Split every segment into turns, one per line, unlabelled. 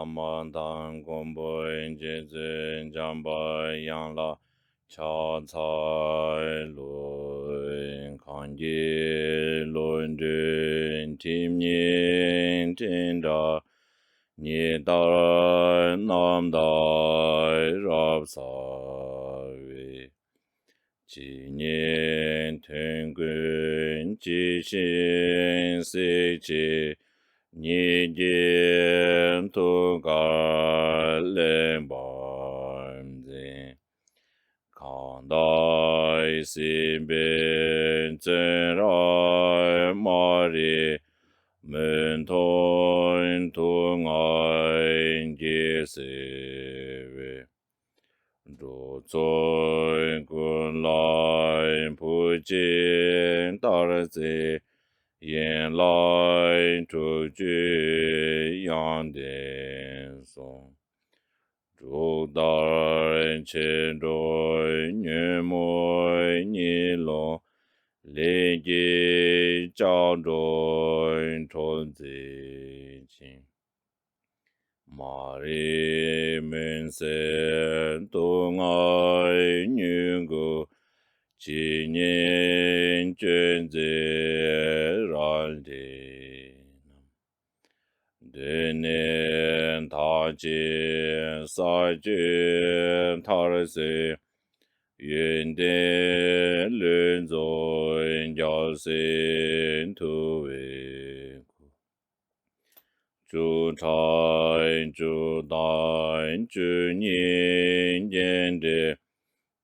man tang gombo je zen jamba yang la cha cai lu kan ji lu dun tim yin tin da ni da nam da rab sa vi ji nian ten gun ji xin si ji ni jian tu ga len ban zin kan dai xin bin zhen rai ma ri men ton tu ngai ji si vi du zui gun lai pu jin da zi yin lai zhu ju yang dian song zhu da qian zhui nian mo ni long li ji zhao zhui chong zi qing ma ri men sen tu ngai nian gu ji nian juan zi ran di de nian ta jin sa jin ta zi yun de lun zoi jiao xin tu wei zhu chai zhu dan zhu nian yan de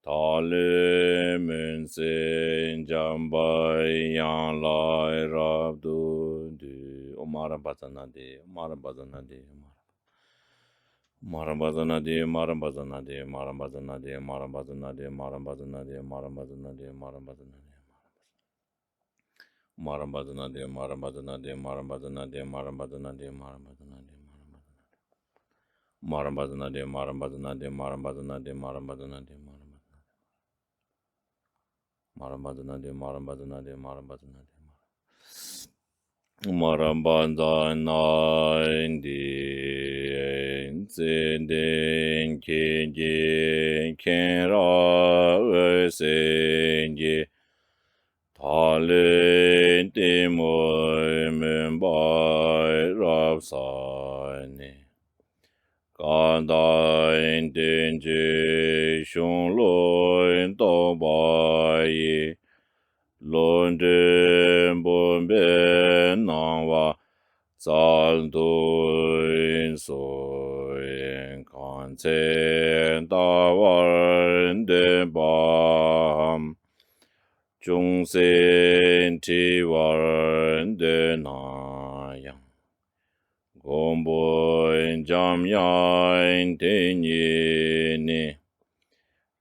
ta le men sen jam bai yang lai rab du du omara bazana de Marambazana de Marambazana de Marambazana de Marambazana de Marambazana de Marambazana de Marambazana de Marambazana de Marambazana de Marambazana de Marambazana de Marambazana de Marambazana de Marambazana de Marambazana de Marambazana de Marambazana de Marambazana de Marambazana di zenden kenji kenra senji talen timoy menbai rapsani kandain tenji shungloin tobayi London Bombay Nangwa Zal Duin Soin Kanzen Dawan Den Bam Chung Sen Ti Waran Den Nayang Gombo Jam Yan Den Yin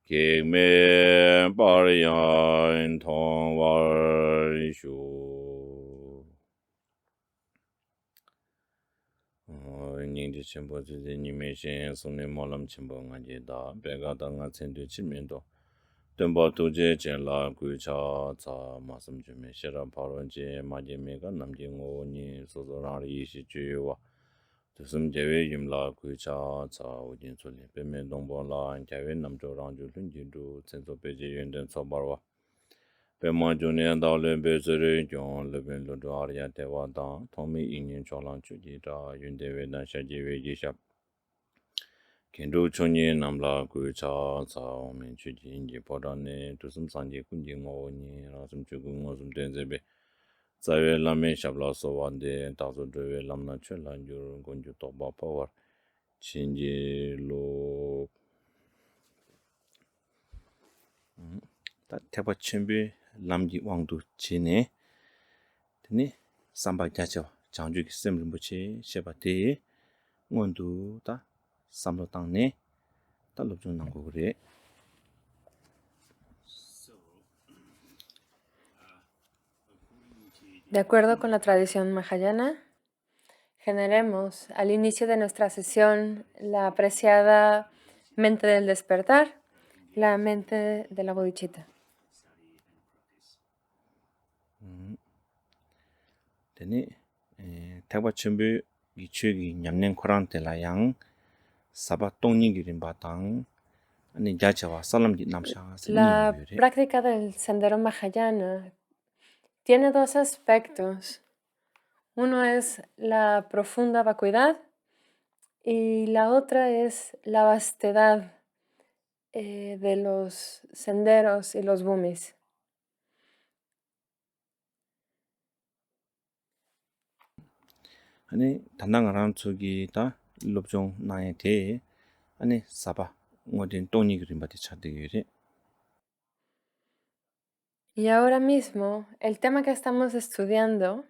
Kik me bar yan tong war shu. Ning di chenpo zi zi ni me shen sung ni mo lam chenpo nga je da. Be ga da nga chen tu chi men do. Tenpa tu je chen la gui cha ca ma sam ju me. She ra pa ron je ma je me ga nam je ngo ni so so rang ri shi ju yu wa. Tu sum je we yum la gui cha ca u jin su li. Pe me dong bo la kya we nam jo rang ju lun jin du chen so pe je yun den so bar wa. Pe ma ju nian da le be zi ri jiong le bin lu du ar ya te wa dang. Tong mi yin yin chong lang chu ji da yun de we dan sha ji we ji shap. Ken du chung ni nam la gui cha ca o min chu ji yin ji po da ne. Tu sum san ji kun ji ngo ni ra sum chu gu ngo sum ten ze be. Za we lam me shap la so wan de da su du we lam na chun lan ju gun ju tok ba pa war. Chin ji lu ta te pa chen bi lam ji wang du chi ne. Tene samba kya cha chang ju ki sem rin bu che she pa te ngon du ta sam lo tang ne ta lo chung nang gu re.
De acuerdo con la tradición mahayana, generemos al inicio de nuestra sesión la apreciada mente del despertar, la mente de la bodhicitta.
Tene tekpa chen bi chögi nyamnen khurang tela yang saba tongni girin batang ani jachawa salam di namsha
La práctica del sendero Mahayana tiene dos aspectos. Uno es la profunda vacuidad y la otra es la vastedad de los senderos y los bumis.
ani tandangaran tsugi ta lobjong nae te ani saba ngodin tongni girin bati chadegiri.
Y ahora mismo, el tema que estamos estudiando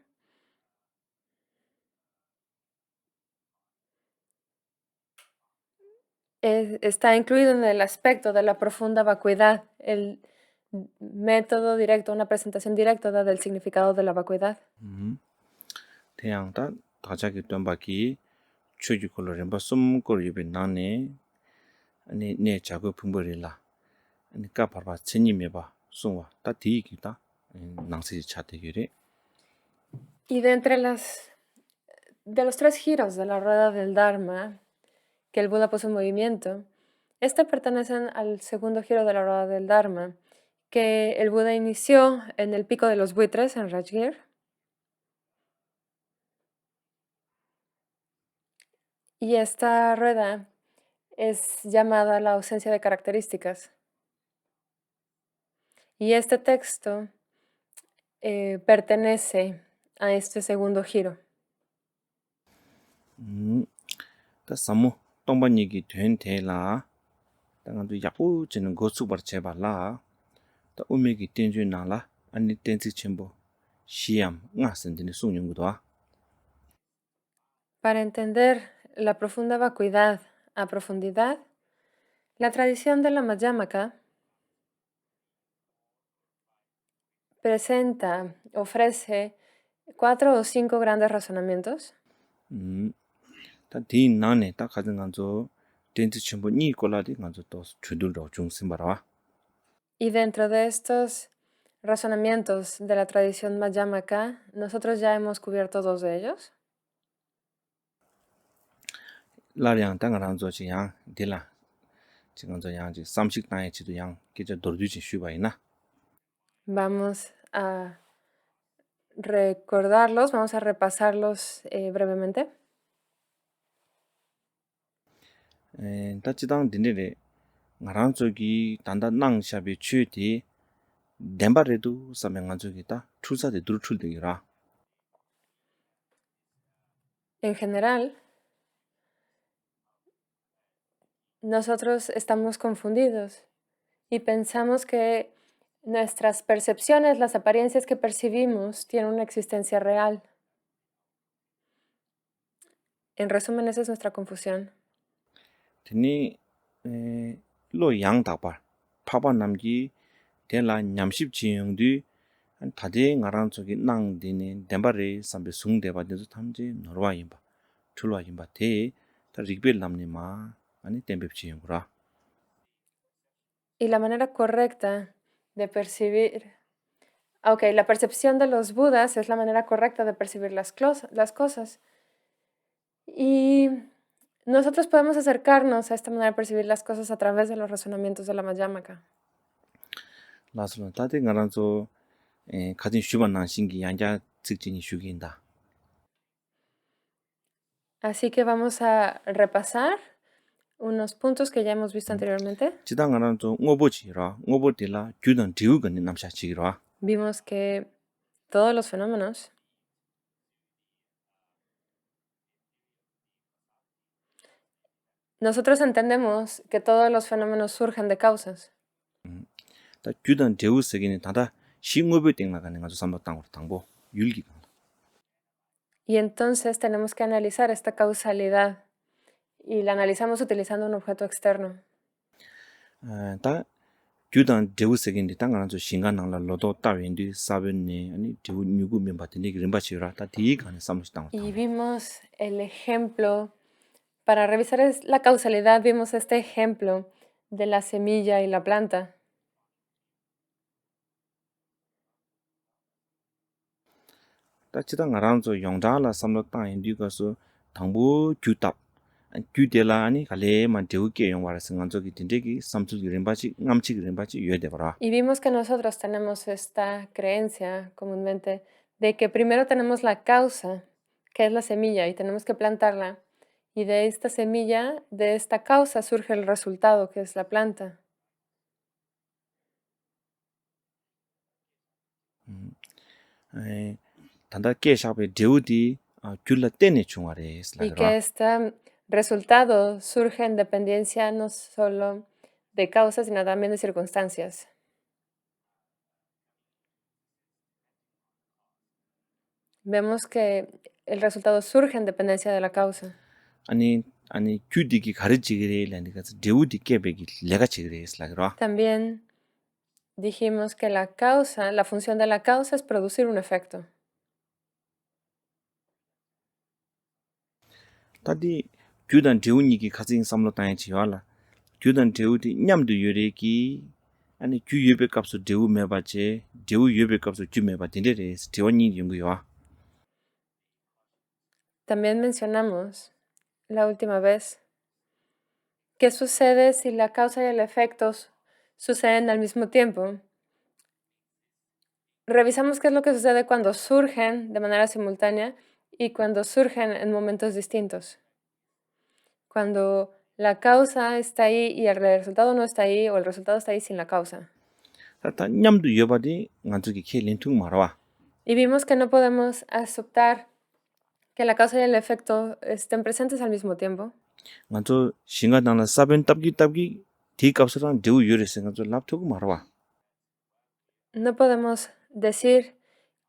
está incluido en el aspecto de la profunda vacuidad, el método directo, una presentación directa del significado de la vacuidad.
태양 다 다자기 던바기 추지 콜로렘바 숨 거리베 나네 아니 네 자고 풍버리라 아니 까파바 체니메바 숨와 다 디기다 낭시 차대기리.
Y de los tres giros de la rueda del Dharma que el Buda puso en movimiento, pertenecen al segundo giro de la rueda del Dharma, que el Buda inició en el pico de los buitres, en Rajgir. Y esta rueda es llamada la ausencia de características. Y este texto pertenece a este segundo giro.
다 사모 동반이기 된 대라 당한도 야부 지는 고수버 제발라 다 우메기 땡주 나라 아니 땡지 첨보 시암 나선드니 송용구도.
Para entender la profunda vacuidad a profundidad, la tradición de la Madhyamaka ofrece 4 o 5 grandes razonamientos.
다 나네 다 가진 간조 땡지 첨보 니 콜라디 간조 또 주들로 중심바라.
Y dentro de estos razonamientos de la tradición Madhyamaka, nosotros ya hemos cubierto 2 de ellos.
라량 당가란조 지양 딜라 지금 저 양지 삼식 땅에 지도 양 기저 돌주지 슈바이나.
Vamos a recordarlos, vamos a repasarlos brevemente.
다치당 딘데레 나란조기 단다 낭샤비 취디 덴바레도 사명한조기다 출사데 두르출되기라.
En general, nosotros estamos confundidos y pensamos que nuestras percepciones, las apariencias que percibimos, tienen una existencia real. En resumen, esa es nuestra confusión.
드니 로 양다바 파바 남기 델라 냠십 지용디 다데 나란조기 낭디네 덴바레 삼베 숭데바데도 탐지 노르와임바 출와임바 데 리벨 남니마 아니 덴베 지용구라.
Y la manera correcta de percibir, la percepción de los Budas es la manera correcta de percibir las cosas. Y nosotros podemos acercarnos a esta manera de percibir las cosas a través de los razonamientos de la Madhyamaka.
라스는 다데 나란조 가진 슈반난 신기 양자 직진이 슈긴다.
Así que vamos a repasar unos puntos que ya hemos visto anteriormente.
지당 나란조 ngobo지라 ngo보딜라 규던 디우건이 남샤치기라.
Vimos que todos los fenómenos nosotros entendemos que todos los fenómenos surgen de causas.
다 규던 디우스기는 다다 싱ngo보 땡나가는 가서 삼박당으로 당보 율기가.
Y entonces tenemos que analizar esta causalidad y la analizamos utilizando un objeto externo.
다 규던 디우스기는 당가란조 신간나라 로도 따윈디 사변네 아니 디우 뉴구 멤바티니 그림바치라 다 디가는 삼박당으로.
Y vimos el ejemplo, para revisar la causalidad, vimos este ejemplo de la semilla y la planta.
다 지당 나란조 용자라 삼박당 인디가서 당부 규답 규데라 아니 갈레만 데우게 용와라서 간저기 딘데기 삼투기 림바치 남치기 림바치 유에데바라.
Y vimos que nosotros tenemos esta creencia comúnmente de que primero tenemos la causa, que es la semilla, y tenemos que plantarla. Y de esta semilla, de esta causa, surge el resultado, que es la planta.
단다 깨샤베 데우디 귤라 때네 중아레
Y
슬라그라.
que este resultado surge en dependencia no solo de causas, sino también de circunstancias. Vemos que el resultado surge en dependencia de la causa.
아니 규디기 가르치기레라니 가서 데우디 깨베기 레가 치기레 슬라그라.
También dijimos que la causa, la función de la causa es producir un efecto.
다디 규단 데우니기 가진 삼로 땅에 지와라. 규단 데우디 냠도 요레기 아니 규 예배 값을 데우 매바제 데우 예배 값을 규 매바 딘데레 데원이 연구요.
También mencionamos la última vez qué sucede si la causa y el efecto suceden al mismo tiempo. Revisamos qué es lo que sucede cuando surgen de manera simultánea y cuando surgen en momentos distintos. Cuando la causa está ahí y el resultado no está ahí, o el resultado está ahí sin la causa.
다 냠도 여바디 간저기 켈린퉁 말와.
Y vimos que no podemos aceptar que la causa y el efecto estén presentes al mismo tiempo.
간저 싱가당나 사벤 답기 디 값이랑 데우 요레스 간저 랍토고 말와.
No podemos decir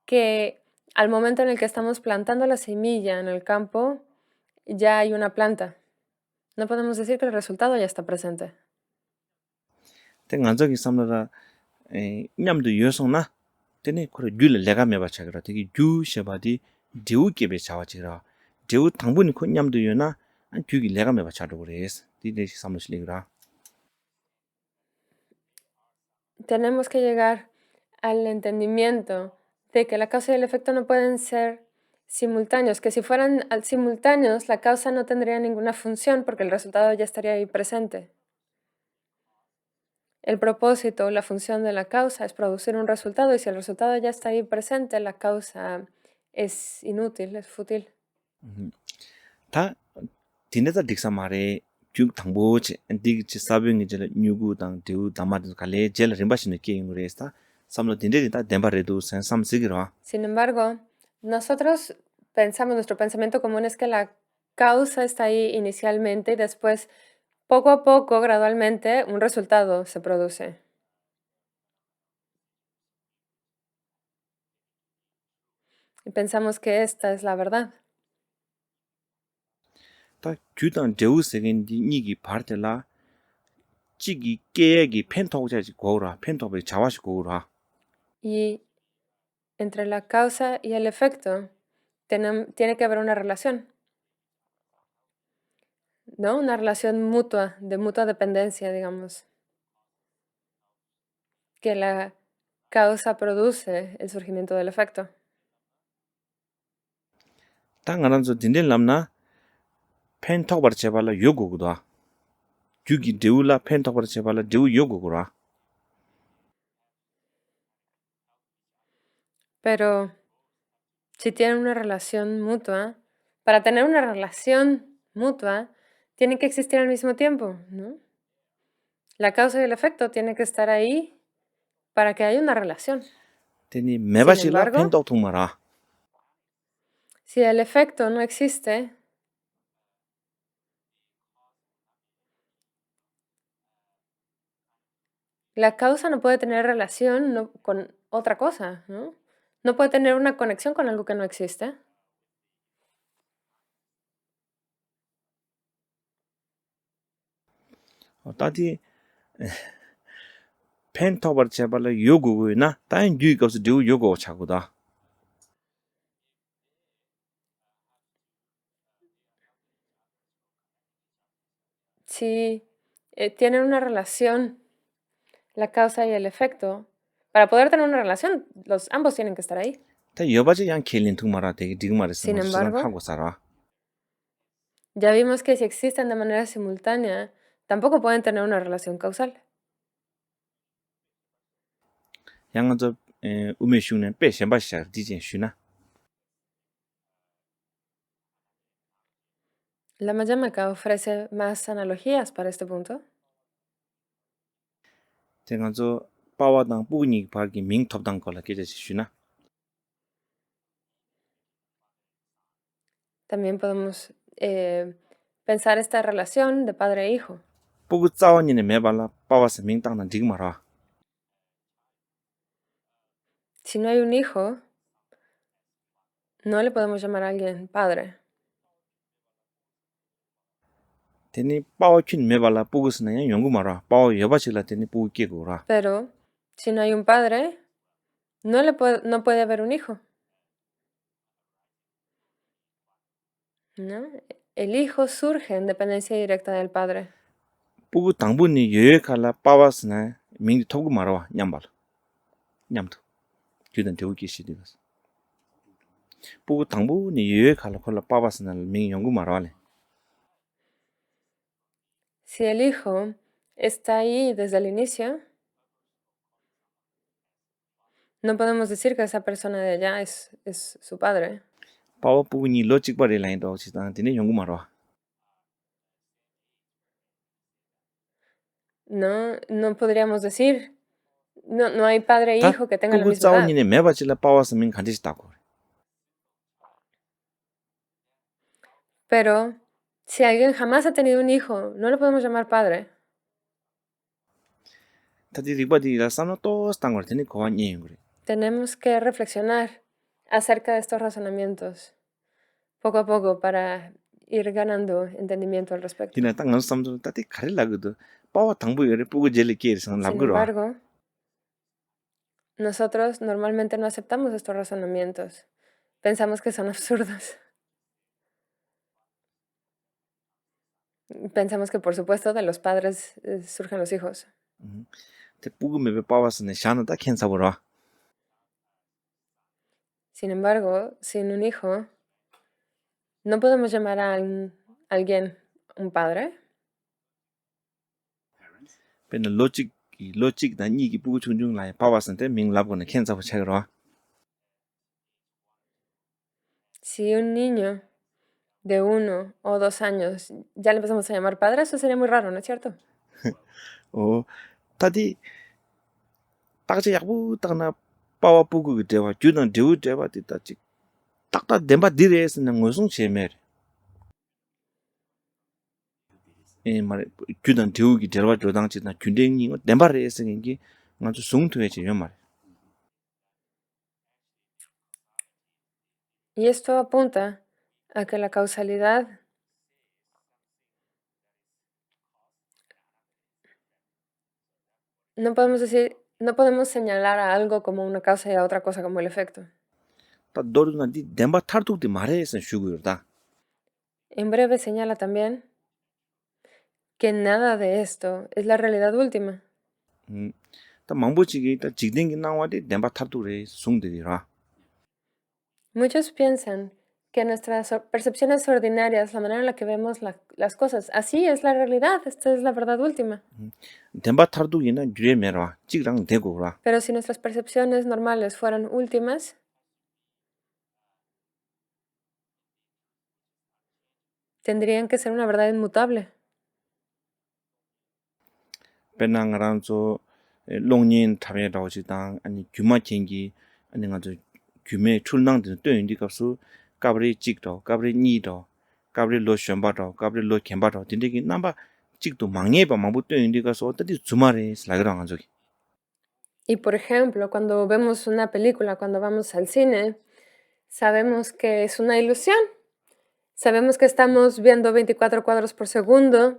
que al momento en el que estamos plantando la semilla en el campo, ya hay una planta. No podemos decir que el resultado ya está presente.
때 간저기 삼라라 냠도 요송나 때네 코르 귤 레가 매바차그라 되게 규 셔바디 데우 깨베 자와지라. 데우 당분이 코 냠도 요나 안 규기 레가 매바차도 그래스. 디데시 삼르실리그라.
Tenemos que llegar al entendimiento de que la causa y el efecto no pueden ser simultáneos, que si fueran simultáneos, la causa no tendría ninguna función porque el resultado ya estaría ahí presente. El propósito, la función de la causa es producir un resultado y si el resultado ya está ahí presente, la causa es inútil, es fútil.
다 디네다 딕사 말에 쭉 당보치 엔디치 사병이 제 뉴구당 데우 담마드 칼레 젤 림바시네 게임으로스타 삼로 딘데다 덴바레도 삼시기라.
Sin embargo, nosotros pensamos, nuestro pensamiento común es que la causa está ahí inicialmente y después, poco a poco, gradualmente, un resultado se produce. Y pensamos que esta es la verdad.
다 규당 데우 세겐디 니기 파르텔라 찌기 깨기 펜토고자지 고라 펜토베 자와시 고라.
Y entre la causa y el efecto tiene que haber una relación, ¿no? Una relación mutua, de mutua dependencia, digamos. Que la causa produce el surgimiento del efecto.
당가란서 딘데 람나 펜토버 제발라 요고고다. 규기 데우라 펜토버 제발라 데우 요고고라.
Pero si tienen una relación mutua, para tener una relación mutua, tienen que existir al mismo tiempo, ¿no? La causa y el efecto tienen que estar ahí para que haya una relación.
테니 메바실라
embargo,
펜토 통마라.
Si el efecto no existe, la causa no puede tener relación con otra cosa, ¿no? No puede tener una conexión con algo que no existe.
따디 펜토버 제발라 요고고나 따인 규이가서 데우 요고 차고다.
Si tienen una relación, la causa y el efecto, para poder tener una relación, ambos tienen que estar ahí.
다 여바지 양 켈린 통마라 되게 디그마르스
Sin embargo,
하고 살아.
Ya vimos que si existen de manera simultánea, tampoco pueden tener una relación causal.
양저 우메 슝네 배 셴바 디진 슈나
La Mayamaka ofrece más analogías para este punto.
제가저 빠와당 부니 발기 밍톱당 걸라 계제 슈나
También podemos pensar esta relación de padre e hijo.
부구 짜원이네 매발라 빠와서 밍땅난 디그마라
Si no hay un hijo, no le podemos llamar a alguien padre.
테니 빠와 퀸 매발라 부구스나 양 연구마라 빠와 여바실라 테니 부구 깨고라
Pero si no hay un padre, no puede haber un hijo. ¿No? El hijo surge en dependencia directa del padre.
부구 당분이 여여칼라 빠와스나 밍디 토구마라 냠발 냠도 규든 되우기 시디가스 부구 당분이 여여칼라 콜라 빠와스나 밍 연구마라래
Si el hijo está ahí desde el inicio, no podemos decir que esa persona de allá es su padre.
빠와 부구니 로직 바리 라인도 지단 테니 연구마라
No podríamos decir. No hay padre e
다
hijo que tengan la
부구
misma edad.
짜원이네 매바실라 빠와서 밍 간디시다고
Pero si alguien jamás ha tenido un hijo, no lo podemos llamar padre.
타디 리바디라 사노 또 스탄걸 테니 고와 녀잉그리
Tenemos que reflexionar acerca de estos razonamientos poco a poco para ir ganando entendimiento al respecto.
디나 땅 너스 삼도 타디 가릴라거든 빠와 당부 열에 부구 젤리 끼리선
Sin
랍그로
embargo, nosotros normalmente no aceptamos estos razonamientos. Pensamos que son absurdos. Pensamos que, por supuesto, de los padres surgen los hijos.
테 부구 메베 빠와스네 샤노다 켄사보라
Sin embargo, sin un hijo, no podemos llamar a alguien un padre.
베네 로직 나 니기 부구 충중 라이 빠와스네 밍 랍고네 켄사보 차그로
Si un niño de 1 o 2 años ya le empezamos a llamar padre, eso sería muy raro, ¿no es cierto?
오 타디 딱지 약부 딱나 빠와 부구 그대와 주는 되우 되와 디다지 딱다 덴바 디레스는 무슨 제메 에 말 주는 되우기 데와 조당지나 균댕이 덴바레스는기 아주 숭투에지 요 말.
Y esto apunta a que la causalidad no podemos señalar a algo como una causa y a otra cosa como el efecto.
다 너르나 디 덴바 타르투디 말해서 슈구르다.
En breve señala también que nada de esto es la realidad última.
다 망보지기 다 직딩기 나와디 덴바 타르투레 숭데디라.
Muchos piensan que nuestras percepciones ordinarias, la manera en la que vemos las cosas, así es la realidad, esta es la verdad última.
덴바 타르투기나 주레메라 찍랑 대고라.
Pero si nuestras percepciones normales fueran últimas, tendrían que ser una verdad inmutable.
베낭랑조 롱닌 타메라오지당 아니 규마켄기 아니 가저 규메 출낭드 뜨인디 값수 까브리 찍도 까브리 니도 까브리 로션바도 까브리 로켄바도 딘데기 남바 찍도 망예바 망부 뜨인디 가서 어디 주말에 슬라그랑 저기
Y por ejemplo, cuando vemos una película, cuando vamos al cine, sabemos que es una ilusión. Sabemos que estamos viendo 24 cuadros por segundo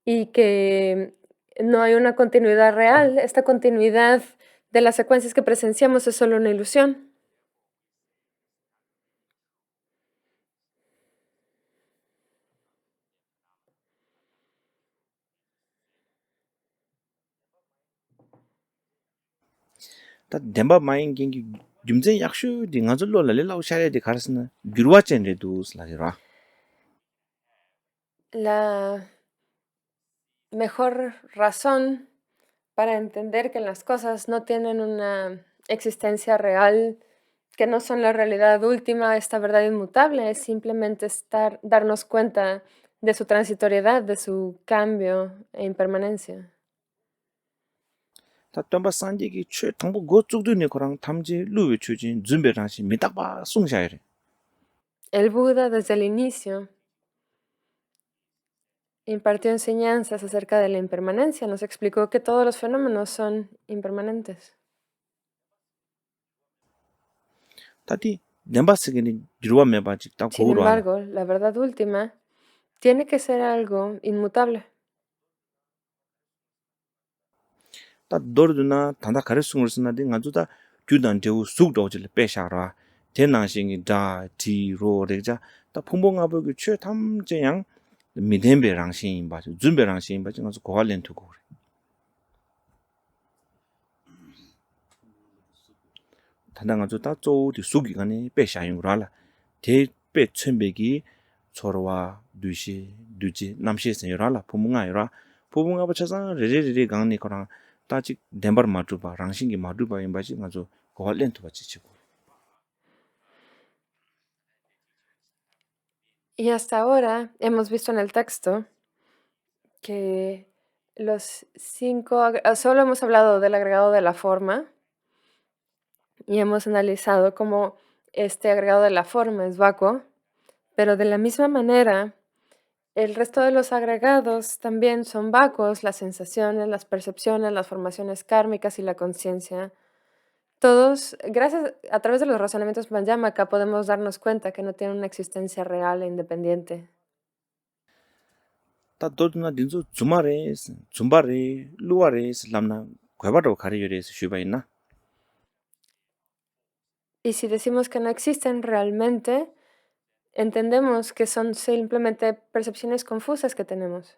y que no hay una continuidad real. Esta continuidad de las secuencias que presenciamos es solo una ilusión.
다 덴바 마인 경기 줌제 약슈 딩아줄로 랄레라우 샤레디 가르스나 규르와첸레도 슬라그라
La mejor razón para entender que las cosas no tienen una existencia real, que no son la realidad última, esta verdad inmutable, es simplemente darnos cuenta de su transitoriedad, de su cambio e impermanencia.
다 덤바 산지기 최 당부 고 쭉드니 거랑 탐지 루비 추진 준비라시 미딱바 송샤이레
El Buda desde el inicio impartió enseñanzas acerca de la impermanencia, nos explicó que todos los fenómenos son impermanentes.
다디 냄바스기니 지루와 메바지 딱
Sin
고로알라
embargo, la verdad última tiene que ser algo inmutable.
다 너르드나 단다 가르숭을 쓰나데 nga주다 규단 제우 숙도질 빼샤라 대나싱이 다 디로레자 다 풍봉아버기 최 탐제양 미덴베랑신 바지 준베랑신 바지 nga주 고할렌투고 단당아주 다 쪼디 숙이가니 빼샤용라라 대빼 천백이 초로와 두시 두지 남시선이라라 부문아이라 부문아 버쳐서 레레레 강니 거랑 따직 덴버 마두바 랑싱기 마두바 임바지 가서 고할렌트 바치치고
Y hasta ahora hemos visto en el texto que solo hemos hablado del agregado de la forma y hemos analizado cómo este agregado de la forma es vacuo, pero de la misma manera, el resto de los agregados también son vacuos, las sensaciones, las percepciones, las formaciones kármicas y la conciencia. Todos, gracias a través de los razonamientos Madhyamaka, podemos darnos cuenta que no tienen una existencia real e independiente.
다 도드나 딘조 주마레스 줌바레 루아레스 람나 괴바로 가리요레스 슈바이나
Y si decimos que no existen realmente, entendemos que son simplemente percepciones confusas que tenemos.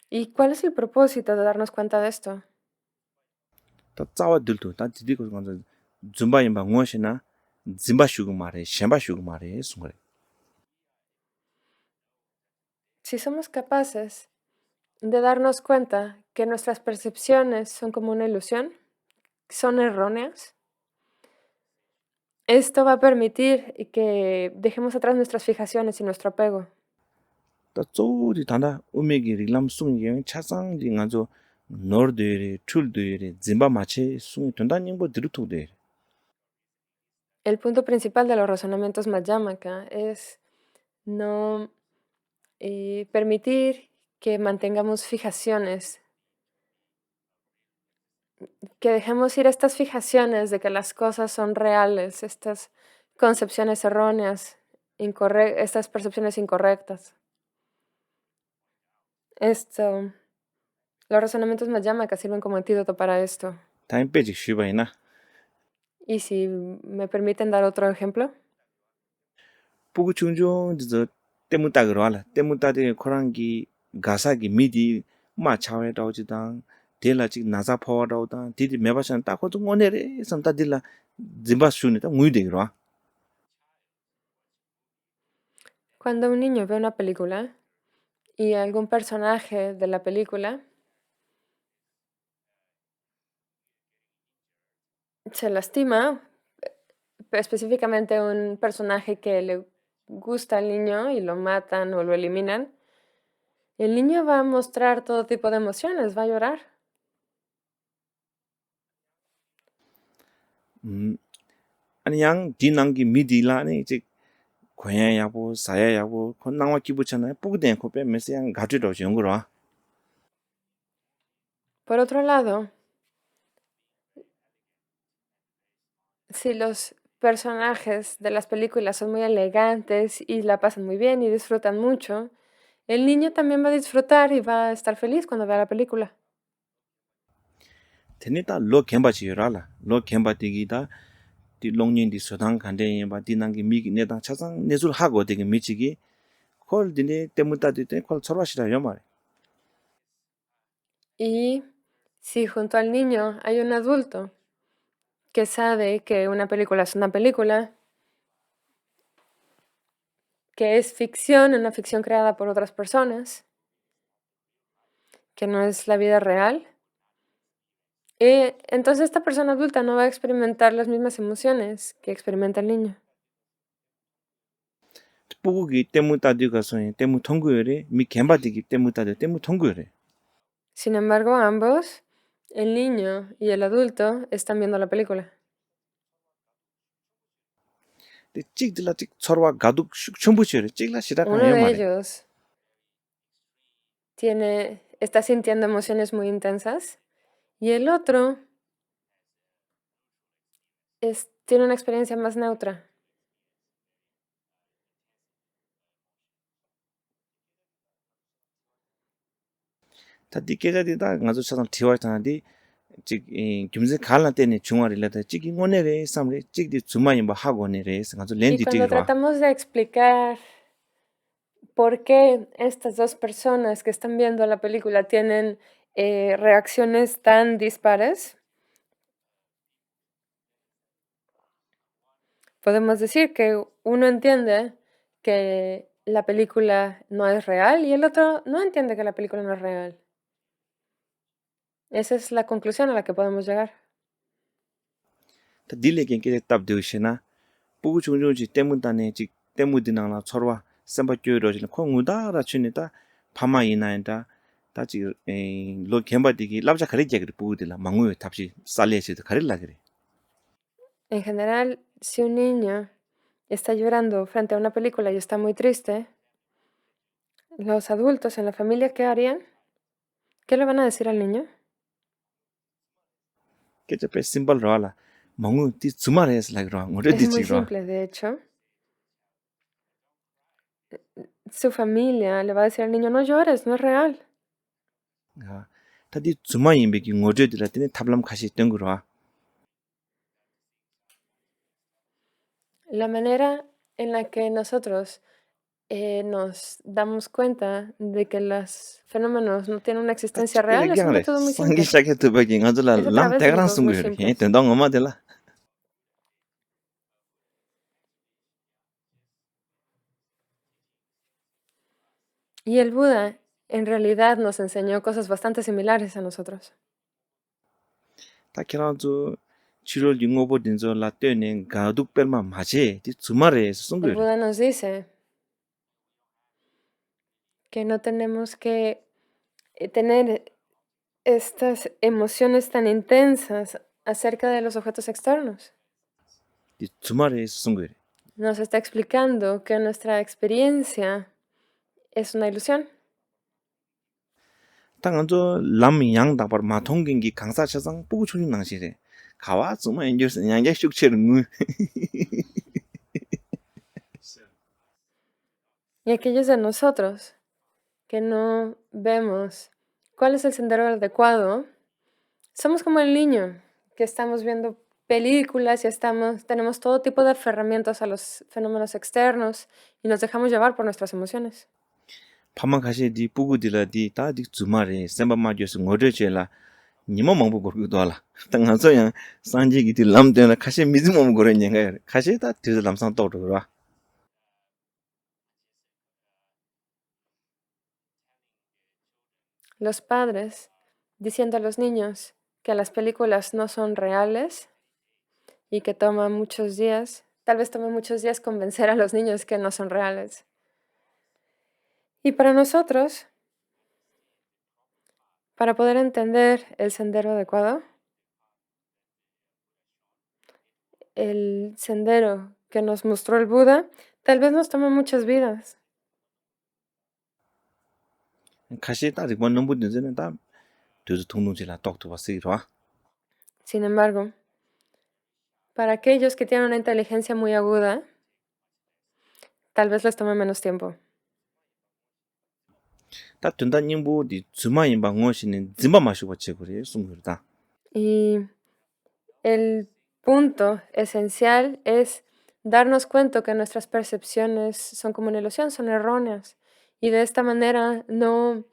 ¿Y cuál es el propósito de darnos cuenta de esto?
다 짜와 들도 다 지디고 간저 줌바임바 ngో시나 짐바 슈고 마레 셴바 슈고 마레 숭거레
Si somos capaces de darnos cuenta que nuestras percepciones son como una ilusión, son erróneas, esto va a permitir que dejemos atrás nuestras fijaciones y nuestro apego.
다 쪼디 단다 우메기 릴람 숭이 차상지 간저 너르데레 툴데레 짐바 마체 숭이 돈다닝보 드르토데
El punto principal de los razonamientos Madhyamaka es no permitir que mantengamos fijaciones, que dejemos ir estas fijaciones de que las cosas son reales, estas concepciones erróneas, estas percepciones incorrectas. Los razonamientos Madhyamaka sirven como antídoto para esto.
타임 빼지 슈바이나
Y si me permiten dar otro ejemplo,
부구 중중 저 때문다 그러라 때문다데 코랑기 가사기 미디 마 차웨다오지당 델라직 나자 파와다오다 디디 메바산 따고도 오네레 섬다딜라 짐바슈니다 무이데기로
cuando un niño ve una película y algún personaje de la película se lastima, específicamente un personaje que le gusta al niño y lo matan o lo eliminan, el niño va a mostrar todo tipo de emociones, va a llorar.
아니 양 디낭기 미디라네 이제 고야야고 사야야고 건낭와 기부잖아요 뿌그된 코페 메시양 가지도 연구로
Por otro lado, si los personajes de las películas son muy elegantes y la pasan muy bien y disfrutan mucho, el niño también va a disfrutar y va a estar feliz cuando vea la película.
테니다 로 겜바지요라라 로 겜바디기다 디 롱년디 소당 간데에 바 디낭기 미기 내당 차상 내줄 하고 되게 미치기 콜 디네 때문다디 때콜 서로시라요 말
Y si junto al niño hay un adulto que sabe que una película es una película, que es ficción, una ficción creada por otras personas, que no es la vida real. Y entonces esta persona adulta no va a experimentar las mismas emociones que experimenta el niño.
부국이 때문 따디가서 때문 통구열에 미 갬바디기 때문 따디 때문 통구열에
Sin embargo, ambos, el niño y el adulto, están viendo la película.
근데 찍들라 찍 서로와 가독 shum부치열에 찍라 시작한
Uno de
말에
ellos está sintiendo emociones muy intensas y el otro tiene una experiencia más neutra.
다디 깨자디다 가서 차상 티와타나디 찍 김세 갈라 때네 중화리라다 찍이 오늘에 삼리 찍디 주마이 뭐 하고네래 가서
Y
렌디
cuando
찍이라
tratamos de explicar por qué estas dos personas que están viendo la película tienen reacciones tan dispares, podemos decir que uno entiende que la película no es real y el otro no entiende que la película no es real. Esa es la conclusión a la que podemos llegar.
딜레게 깨데 답되시나 부구 중중지 때문다네 찍 때문디나라 서로와 샘바교로질 콩우다라 추니다 파마이나인다 다지 로 갬바디기 랍자 가리제 그리 부구들라 망우에 답시 살레시도 가릴라 그래
En general, si un niño está llorando frente a una película y está muy triste, los adultos en la familia, ¿qué harían? ¿Qué le van a decir al niño?
깨져 빼 심벌로 알아 망우 디 주말에서 라그라
Es
어디
muy
찍라
simple, de hecho. Su familia le va a decir al niño, no llores, no es real.
다디 주마이 베기 어디들라 때네 탑람 가시 있던 거라
La manera en la que nosotros nos damos cuenta de que los fenómenos no tienen una existencia real es un método muy
상기
simple.
시작해도 베기 가들라
Es a
람
través de
대가랑
métodos muy
쓴 거야
simples.
된당 엄마들라
Y el Buda en realidad nos enseñó cosas bastante similares a nosotros.
다키라주 7월 6일 된저 라떼네 가둑 뺄마 마제 디 주말에 쓴
El
거야
Buda nos dice que no tenemos que tener estas emociones tan intensas acerca de los objetos externos.
디 주말에 쓴 거야
Nos está explicando que nuestra experiencia es una ilusión.
당한저 람이 양다 바 마통경기 강사 차상 보고 출입 낭시래 가와 주마 엔저스 양게 슉체는
Y aquellos de nosotros que no vemos cuál es el sendero adecuado, somos como el niño que estamos viendo películas y tenemos todo tipo de aferramientos a los fenómenos externos y nos dejamos llevar por nuestras emociones.
파마 가시 디 부구디라 디 다디 주말에 셈바 마저스 어저제라 니모 먹고 거기도 알아 당한서 양 산지기 디 람데나 가시 미즈 먹고 그러냐가 가시 다 뒤에 람상 떠오르더라
Los padres diciendo a los niños que las películas no son reales y que toma muchos días, tal vez tome muchos días convencer a los niños que no son reales. Y para nosotros, para poder entender el sendero adecuado, el sendero que nos mostró el Buda, tal vez nos tome muchas vidas.
가시 따지 원 넘부 되는 다 뒤에 통동지라 똑도 봤으리라
Sin embargo, para aquellos que tienen una inteligencia muy aguda, tal vez les tome menos tiempo.
다 된다 님부 디 주마인 방어시는 짐바 마시고 그래 쓴 거다
Y el punto esencial es darnos cuenta que nuestras percepciones son como una ilusión, son erróneas. Y de esta manera no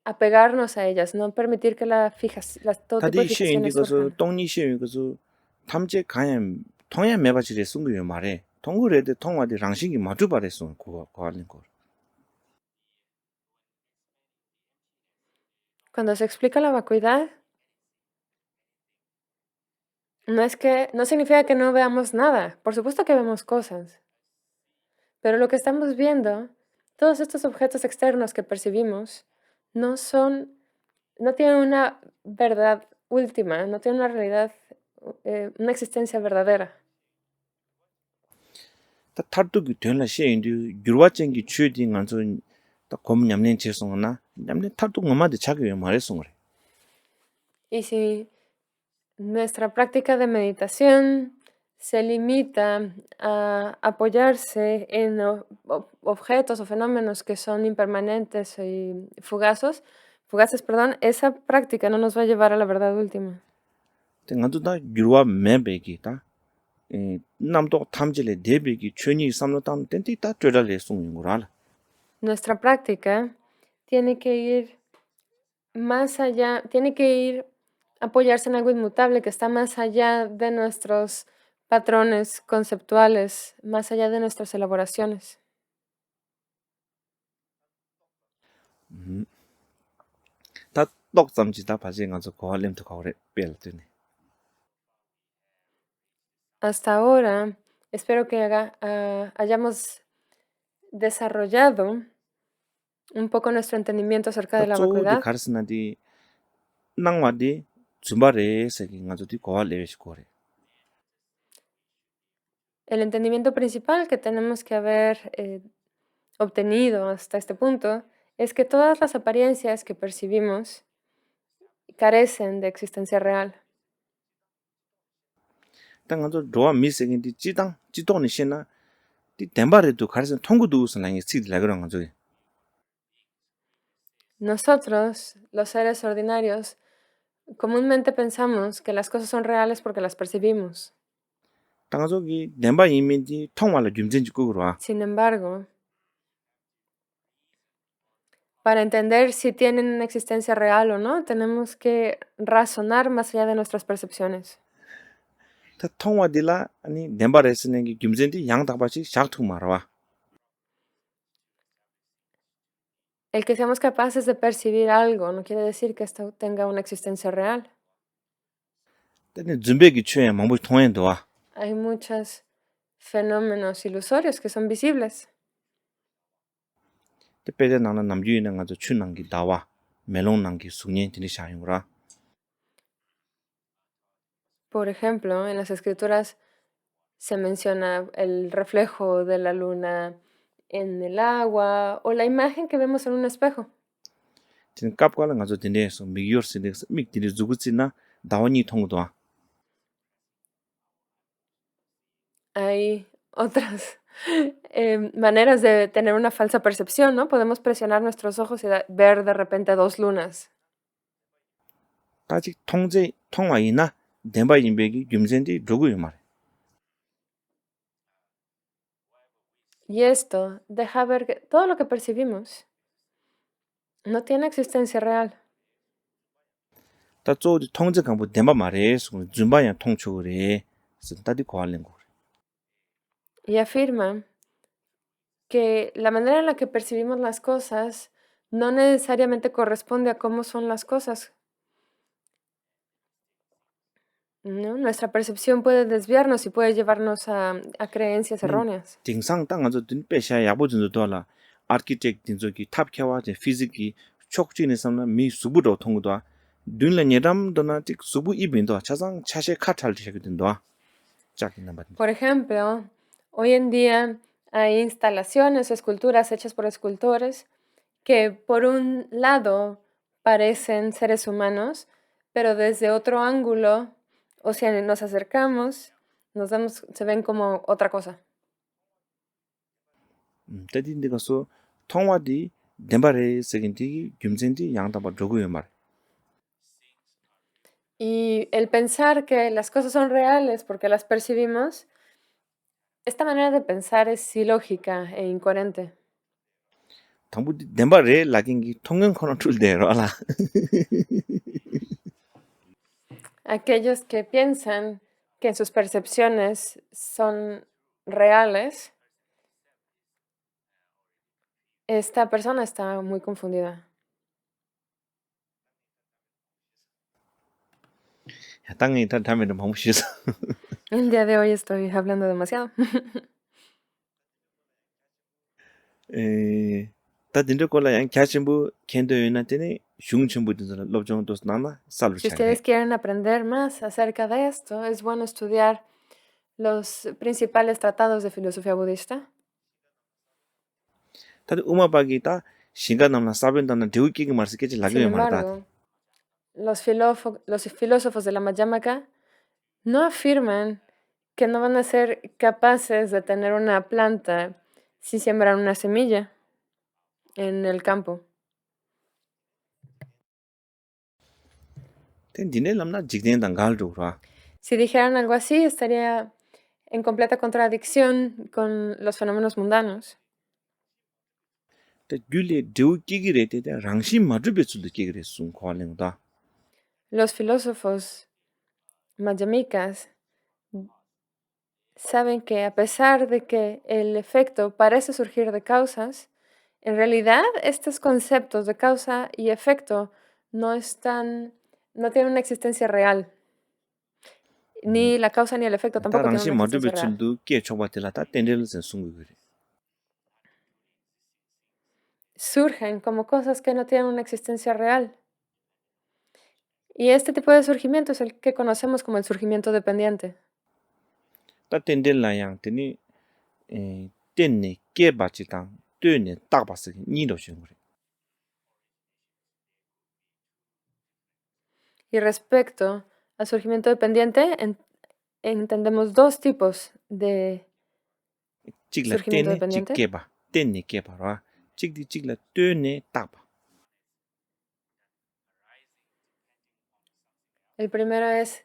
apegarnos a ellas, no permitir que todo tipo de
다디 시인디
fijaciones
가서
surjan.
똥니 시인 가서 탐제 가야 통야 매바지래 쓴 거요 말에 통고래데 통화디 랑식이 마주 바랬어. 그거 알린 거.
Cuando se explica la vacuidad, no significa que no veamos nada. Por supuesto que vemos cosas. Pero lo que estamos viendo, todos estos objetos externos que percibimos, no tienen una verdad última, no tienen una realidad, una existencia verdadera.
다 탈뚝이 되는 시인데 유화쟁기 취딩 안서 다 고문냠낸 제송나 냠낸 탈뚝 엄마한테 자기 말했어 그래.
Y si nuestra práctica de meditación se limita a apoyarse en objetos o fenómenos que son impermanentes y fugaces, perdón, esa práctica no nos va a llevar a la verdad última.
tengan도 다 유화 멤베기다. 남도 탐질에 대비기 춘이 삼로 담 땐티 다 쪼달래 송인 거라.
Nuestra práctica tiene que ir más allá, tiene que ir apoyarse en algo inmutable que está más allá de nuestros patrones conceptuales, más allá de nuestras elaboraciones.
다 똑삼지다 바지 가서 고할렘도 가오래 뺄더니.
Hasta ahora, espero que hayamos desarrollado un poco nuestro entendimiento acerca de la
쪼디
vacuidad.
가르스나디 낭와디 주말에 세긴 가서디 고할레시 고래.
El entendimiento principal que tenemos que haber obtenido hasta este punto es que todas las apariencias que percibimos carecen de existencia real.
당가도 로아 미세긴디 지도니 신나 디 덴바레도 가르스 통구도 선랑이 시들라 그런 거죠.
Nosotros, los seres ordinarios, comúnmente pensamos que las cosas son reales porque las percibimos.
당가족이 덴바 이민디 통화를 김전지 꾸그와.
Sin embargo, para entender si tienen una existencia real o no, tenemos que razonar más allá de nuestras percepciones.
다 통화딜라 아니 덴바레스는 게 김전디 양다바시 샥투 말와.
El que seamos capaces de percibir algo no quiere decir que esto tenga una existencia real.
근데 준비기 취해 망부 통행도와.
Hay muchos fenómenos ilusorios que son visibles.
때때 나는 남주인은 가서 춘난기 나와. 멜롱난기 숙년 드니 샤용라.
Por ejemplo, en las escrituras se menciona el reflejo de la luna en el agua o la imagen que vemos en un espejo.
진 깝깔은 가서 드네서 미기어스데스 믹디리 주구치나 다원이 통도와.
Hay otras maneras de tener una falsa percepción, ¿no? Podemos presionar nuestros ojos y ver de repente dos lunas.
아직 통화이나 덴바 인백이 김전디 누구요 말.
Y esto deja ver que todo lo que percibimos no tiene existencia real.
다 쪼디 통제 강부 덴바 말에 준바야 통초그래. 쓴다디 고할len 거.
Y afirma que la manera en la que percibimos las cosas no necesariamente corresponde a cómo son las cosas, ¿no? Nuestra percepción puede desviarnos y puede llevarnos a creencias erróneas.
딩상 땅아서 든 빼샤 야보준도 돌아. 아키텍트 딘조기 탑켜와 제 피지기 촉진의 삼나 미 수부로 통도와. 듄레니람도나 틱 수부 이빈도 차상 차셰 카탈 되거든도. 짜기나 받.
Por ejemplo, hoy en día hay instalaciones o esculturas hechas por escultores que por un lado parecen seres humanos, pero desde otro ángulo, o sea, nos acercamos, se ven como otra cosa.
때딘데 가서 통화디 덴바레 세긴디 김전디 양다바 누구요 말.
Y el pensar que las cosas son reales porque las percibimos, esta manera de pensar es ilógica e incoherente.
당부디 덴바레 라긴기 통영 코너 줄대로 알아.
Aquellos que piensan que sus percepciones son reales, esta persona está muy confundida.
당연히 다 다음에는 방법 쉬서.
El día de hoy estoy hablando demasiado.
다 딘저 콜라 양 캐신부 캔도이나 때네 슝충부든 럽정도 나나 살로
Si
차게.
ustedes quieren aprender más acerca de esto, es bueno estudiar los principales tratados de filosofía budista.
다들 음악박이 다 시간 남나 사변다는 대우기가 말스케지
Sin
라게 말다.
embargo, los filósofos de la Madhyamaka no afirman que no van a ser capaces de tener una planta si siembran una semilla en el campo.
된 디네 남나 직den단 갈도라.
Si dijeran algo así, estaría en completa contradicción con los fenómenos mundanos.
때 귤레 대우기기래 때 랑심 마르베출도 기기래 숨 고알랭다.
Los filósofos madhyamikas saben que a pesar de que el efecto parece surgir de causas, en realidad estos conceptos de causa y efecto no tienen una existencia real. Ni la causa ni el efecto
다
tampoco tienen
랑심
una existencia real.
마르베출도 께 초바텔라 다 땡델스 숨고 그래.
Surgen como cosas que no tienen una existencia real. Y este tipo de surgimiento es el que conocemos como el surgimiento dependiente.
다 땡델라 양 때니 땡네 깨바치당 뜨네 딱 봤어. 니도 쉬는 그래.
Y respecto al surgimiento dependiente, entendemos dos tipos de
찍라
surgimiento
땡네
dependiente.
찍게바 땡네 깨바라 찍디 찍라 뜨네 딱 봐.
El primero es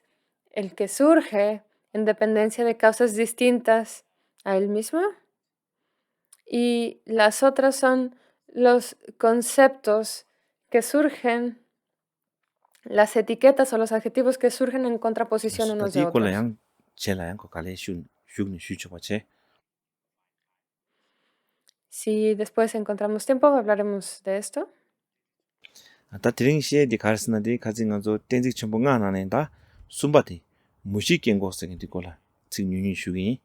el que surge en dependencia de causas distintas a él mismo. Y las otras son los conceptos que surgen, las etiquetas o los adjetivos que surgen en contraposición unos de
디 콜라
otros.
양 젤라 양거 갈래 슝니 쉬쳐바체.
Si después encontramos tiempo, hablaremos de esto.
다 드링시에 디 가르스나디 가징가조 땡직 첨봉가 하나는다 숨바디 무시겐 고스게 디 콜라 증윤이 슈기.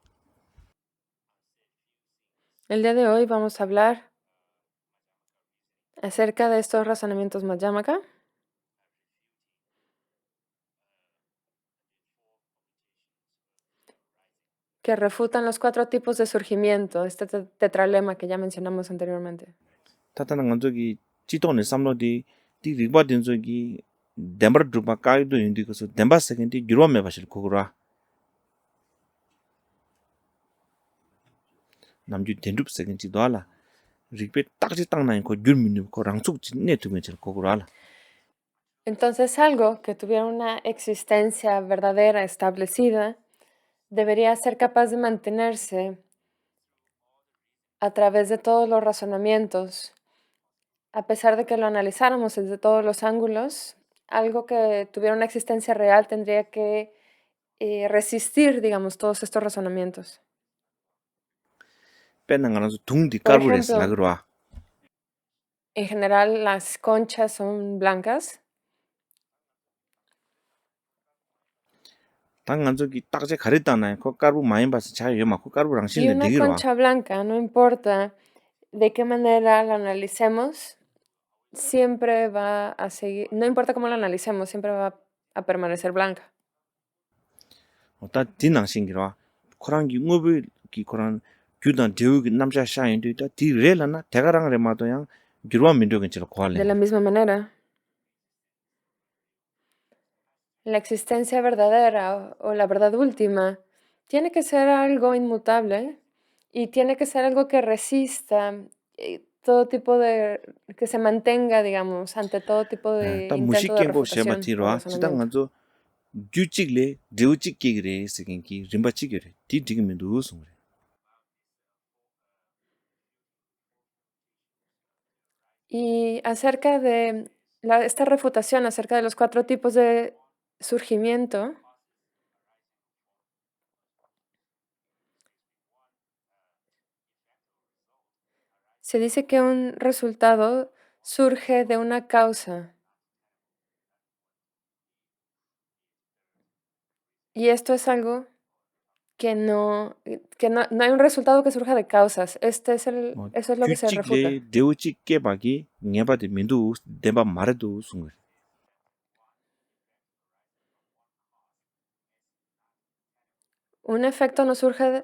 El día de hoy vamos a hablar acerca de estos razonamientos Madhyamaka. Que refutan los 4 tipos de surgimiento, este tetralema que ya mencionamos anteriormente.
타타는 간저기 지도네 삼로디 디 리바딘 저기 덴버 드바 까이도 인디고서 덴바 세겐디 유로메 바실 고그라 남주 덴룹 세겐디 도알라 리베 딱지 땅나인 거 귤미누 거 랑축 진네 두면질 고그라.
Entonces, algo que tuviera una existencia verdadera, establecida, debería ser capaz de mantenerse a través de todos los razonamientos, a pesar de que lo analizáramos desde todos los ángulos. Algo que tuviera una existencia real tendría que resistir, digamos, todos estos razonamientos.
빼는 둥디
Por
까르레스
ejemplo,
라그라.
en general, las conchas son blancas.
당간 저기 딱지 가렸다나요. 그 까르 많이 봐서 잘 요마고 까르랑
Y
신내
una
되기로.
concha blanca, no importa de qué manera la analicemos, siempre va a seguir, no importa cómo la analicemos, siempre va a permanecer blanca.
다 디낭 신기로. 코랑기 응업이 기 코랑 규단 대우기 남자 샤인도 다 디레라나 대가랑을 마도양 유로와 민족인 줄
De
고할래.
la misma manera, la existencia verdadera o la verdad última tiene que ser algo inmutable y tiene que ser algo que resista todo tipo de, que se mantenga, digamos, ante todo tipo de
다
intento de
무식겐 거
refutación o
쉐바티로와
razonamiento.
지당간조 규칙래 대우직기그래 세긴기 림바치기래 디 디기면 누우스 그래.
Y acerca de esta refutación, acerca de los 4 tipos de surgimiento, Se dice que un resultado surge de una causa. Y esto es algo que no hay un resultado que surja de causas. Eso es lo que se refuta.
규칙래 대우직 깨박이 녜바데 민두 데바 마르두 숭거
Un efecto no surge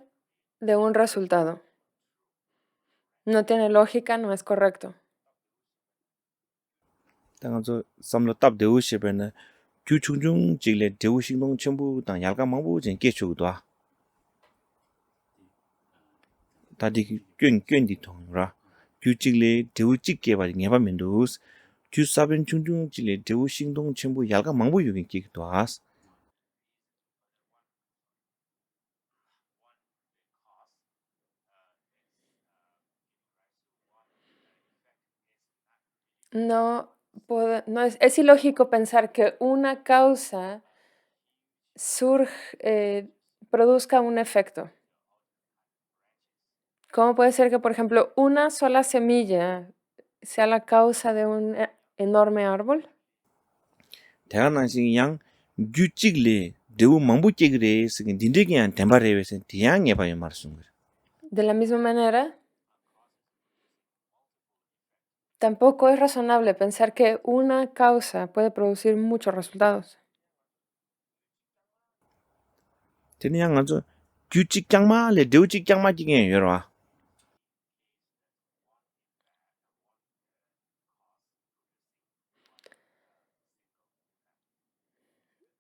de un resultado. No tiene lógica, no es correcto.
당저 삼로 답 대우시베나 규충중 직래 대우 행동 전부 당 얄가 망부 전 깨추도 다디 꽌꽌디 통라 규칙래 대우직 깨바 녜바 민두 규사변 중중 직래 대우 행동 전부 얄가 망부 유긴 끼도 아스
Es ilógico pensar que una causa produzca un efecto. ¿Cómo puede ser que, por ejemplo, una sola semilla sea la causa de un enorme árbol?
대한한신 양 규칙래 대우 망부 깨그래 스긴 딘데기한 템바레베스 디양 녜바요 말씀
De la misma manera, tampoco es razonable pensar que una causa puede producir muchos resultados.
되냐 아주 규칙 장마래 대우직 장마 지게 여러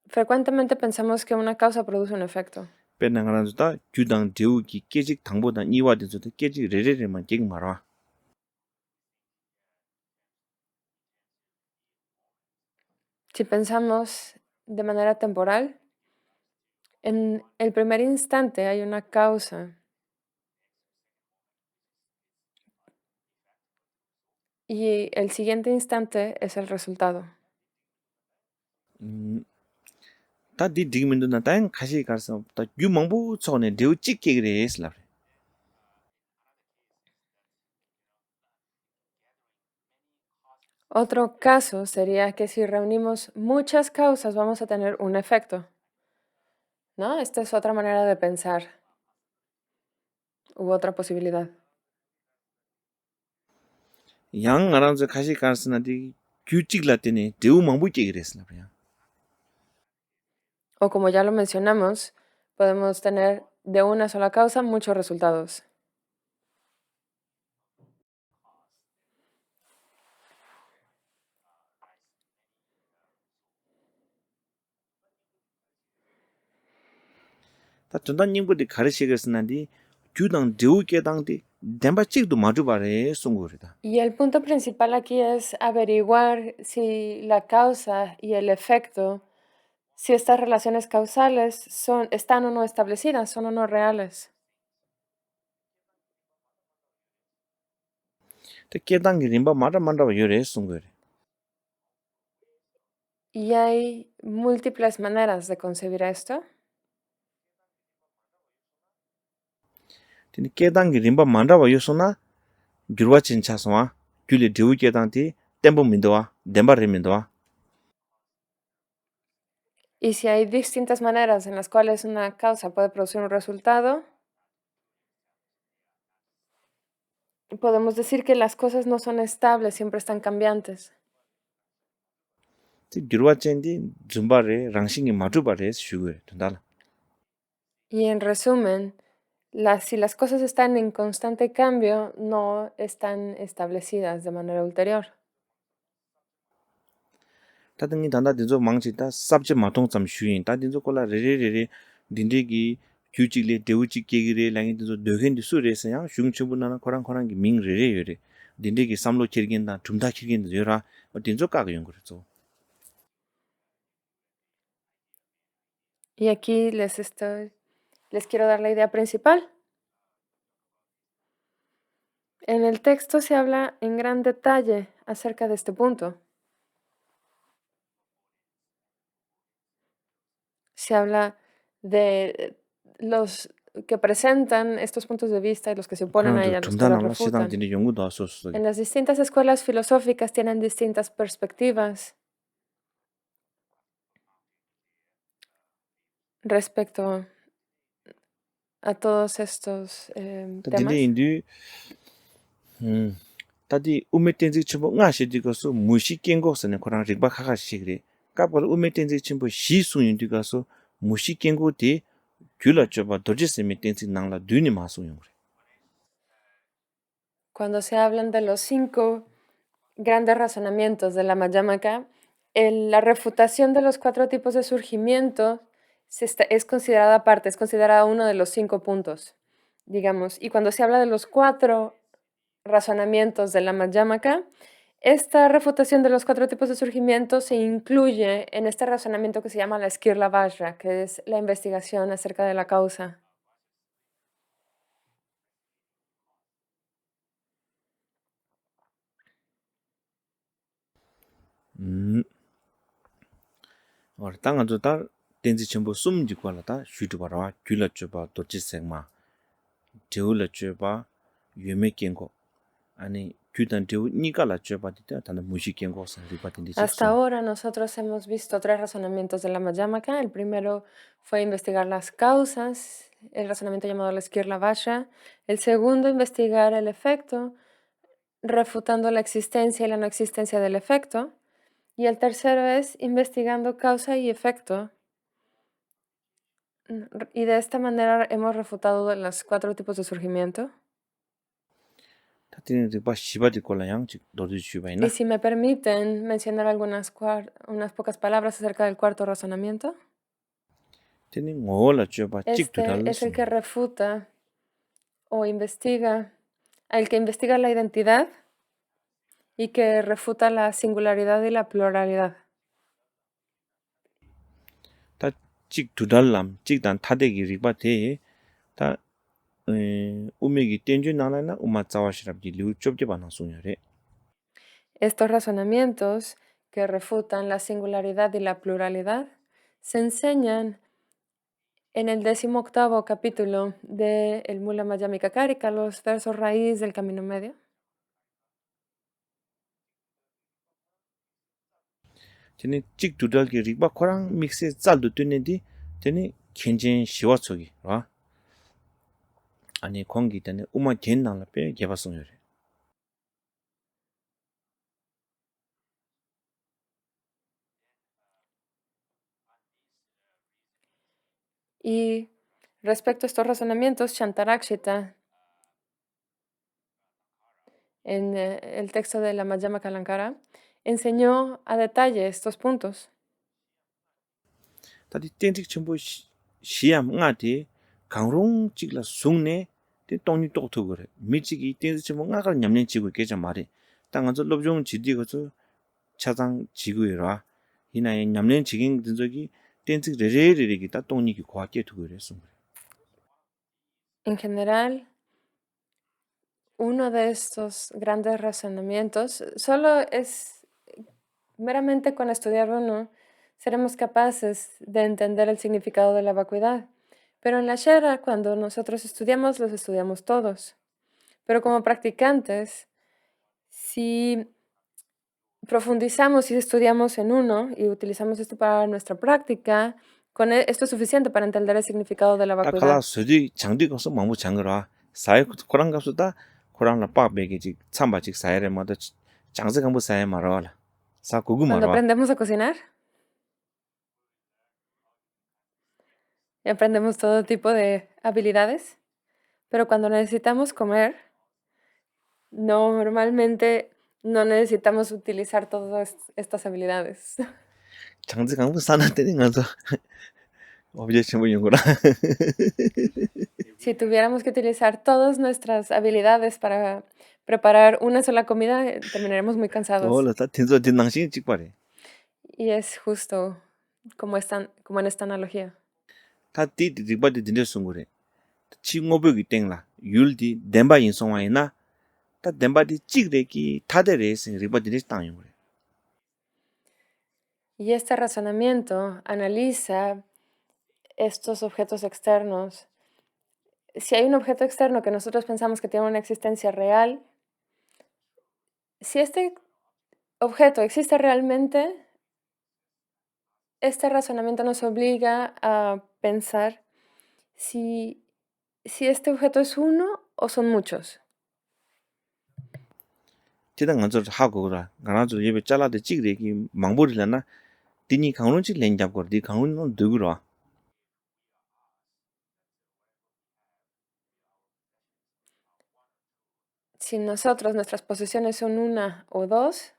Frecuentemente pensamos que una causa produce un efecto.
빼나가라다 규당 대우기 깨직 당보다 이와돼서도 깨직 레레레만 깨기 말아
Si pensamos de manera temporal, en el primer instante hay una causa y el siguiente instante es el resultado.
다디 디기면도 나 다양 가시 가서 다 유망부 전에 대우 찍게 그래스라
Otro caso sería que si reunimos muchas causas vamos a tener un efecto, ¿no? Esta es otra manera de pensar u otra posibilidad.
양 알아서 가시 가서나디 규칙라 때네 대우 망부 깨게 그랬으나 그냥
O como ya lo mencionamos, podemos tener de una sola causa muchos resultados.
다 전단님들이 가르치겠으나디 규당 대우 깨당디 덴바 찍도 마주 바래 송고르다
Y el punto principal aquí es averiguar si la causa y el efecto, si estas relaciones causales están o no establecidas, son o no reales.
때 깨당기 림바 마라 만다고 요래 송고르
Y hay múltiples maneras de concebir esto.
근데 깨당기 림바 만다고 요소나 규르와 진차서와 규리 대우 깨당디 템보 민도와 덴바레 민도와
Y si hay distintas maneras en las cuales una causa puede producir un resultado, podemos decir que las cosas no son estables, siempre están cambiantes.
규르와 젠디 줌바레 랑싱이 마주 바레 슈고 된다
Y en resumen, si las cosas están en constante cambio, no están establecidas de manera ulterior.
다등이 단다 딘조 망치다 삽제 마통 좀 슈인 다 딘조 콜라 레레레레 딘데기 규직레 대우직 계기레 랑이 딘조 너겐디 수레서야 슝충분나나 코랑코랑기 밍레레 요레 딘데기 삼로 kir긴다 tum다 kir긴다 요라 딘조 까가 용 그랬죠
Y aquí les quiero dar la idea principal. En el texto se habla en gran detalle acerca de este punto. Se habla de que presentan estos puntos de vista y los que se oponen a
그런데
ella, los que
tum다
los
남라 시당
refutan.
진이 연구도 하소서.
En las distintas escuelas filosóficas tienen distintas perspectivas respecto a todos estos
다딘데
temas.
인디 다디 우메텐지 첨부 나시디고서 무시 깽고서네 코랑 릭바 카가시그리 까버 우메텐지 첨부 시수인디가서 무시 깽고디 귤라쩌바 도지스미 텐지 나라 dü니 마소용 그래.
Cuando se hablan de los 5 grandes razonamientos de la Madhyamaka, la refutación de los 4 tipos de surgimiento es considerada aparte, es considerada uno de los 5 puntos, digamos. Y cuando se habla de los 4 razonamientos de la Madhyamaka, esta refutación de los 4 tipos de surgimiento se incluye en este razonamiento que se llama la Skirla Vajra, que es la investigación acerca de la causa.
어 땅아도 다 텐지 첨부 숨지 걸라다 슈트바라 귤라쩌바 도지생마 제울라쩌바 유메 깽고 아니 규단 데우 니가라쩌바 디다 단다 무시 깽고서 리바딘디
Hasta ahora nosotros hemos visto 3 razonamientos de la Madhyamaka. El primero fue investigar las causas, el razonamiento llamado la Skirla Vajra. El segundo, investigar el efecto, refutando la existencia y la no existencia del efecto. Y el tercero es investigando causa y efecto. Y de esta manera hemos refutado los 4 tipos de surgimiento.
다티는 리바 시바디 콜라양 즉 너도 주바이나
Y si me permiten mencionar unas pocas palabras acerca del cuarto razonamiento.
테니 ngola쩌바
Este
찍두달스
es el que refuta o investiga, el que investiga la identidad y que refuta la singularidad y la pluralidad.
다 찍두달람 찍단 타데기 리바데 다 우메기 땡주 나나나 우마 자와시랍디 리우 좁게 바나소냐레
Estos razonamientos que refutan la singularidad y la pluralidad se enseñan en el 18º capítulo de el Mula Madhyamika Karika, los versos raíz del Camino Medio.
테니 찍두달기 리바 코랑 믹스에 짤도 뜨네디 테니 켄젠 시와초기 와 아니 공기 때문에 우마 겐나라 빼 개바송여레
Y respecto a estos razonamientos, Shantarakshita, en el texto de la Madhyamaka Alankara, enseñó a detalle estos puntos.
다디 땡직 첨부 시암 응아디 강롱 찍라 숭네 데 똥니 똑토 그래 미치기 땡직 첨부 응아가 냠냠 지고 계자 말이 땅한저 럽종 지디고서 차장 지구이라 이나에 냠냠 지긴 된적이 땡직 레레레기 다 똥니기 과께 두고 그랬어
En general, uno de estos grandes razonamientos solo es meramente con estudiar uno, seremos capaces de entender el significado de la vacuidad. Pero en la Shara, cuando nosotros estudiamos, los estudiamos todos. Pero como practicantes, si profundizamos y estudiamos en uno y utilizamos esto para nuestra práctica, esto es suficiente para entender el significado de la
딱
vacuidad.
갈라 서디 장디 가서 망부 장거라 사회 코랑 가서다 코랑라 빠베기 참바직 사회에 마다 장세 강부 사회 말아라 사 고구
Cuando
말아
aprendemos a cocinar y aprendemos todo tipo de habilidades, pero cuando necesitamos comer, normalmente no necesitamos utilizar todas estas habilidades.
장세 강부 사나 때는 가서 어비제 첨부 연구라
Si tuviéramos que utilizar todas nuestras habilidades para preparar una sola comida, terminaremos muy cansados.
올라 다 텐저 딘낭신 찍바래
Y es justo como en esta analogía.
다 디디 디바디 딘데 송고래 치고벽이 땡라 율디 덴바 인송와이나 다 덴바디 찍레기 타데레스 리바디리 땅용고래
Y este razonamiento analiza estos objetos externos si hay un objeto externo que nosotros pensamos que tiene una existencia real, si este objeto existe realmente, este razonamiento nos obliga a pensar si, si este objeto es uno o son muchos.
Tida nga zo hago ra, nga zo yebe chala de chigre ki mangburi la na, dini kangrun chik len jab kor, di kangrun non dugu ra.
Si nosotros, nuestras posesiones son una o dos,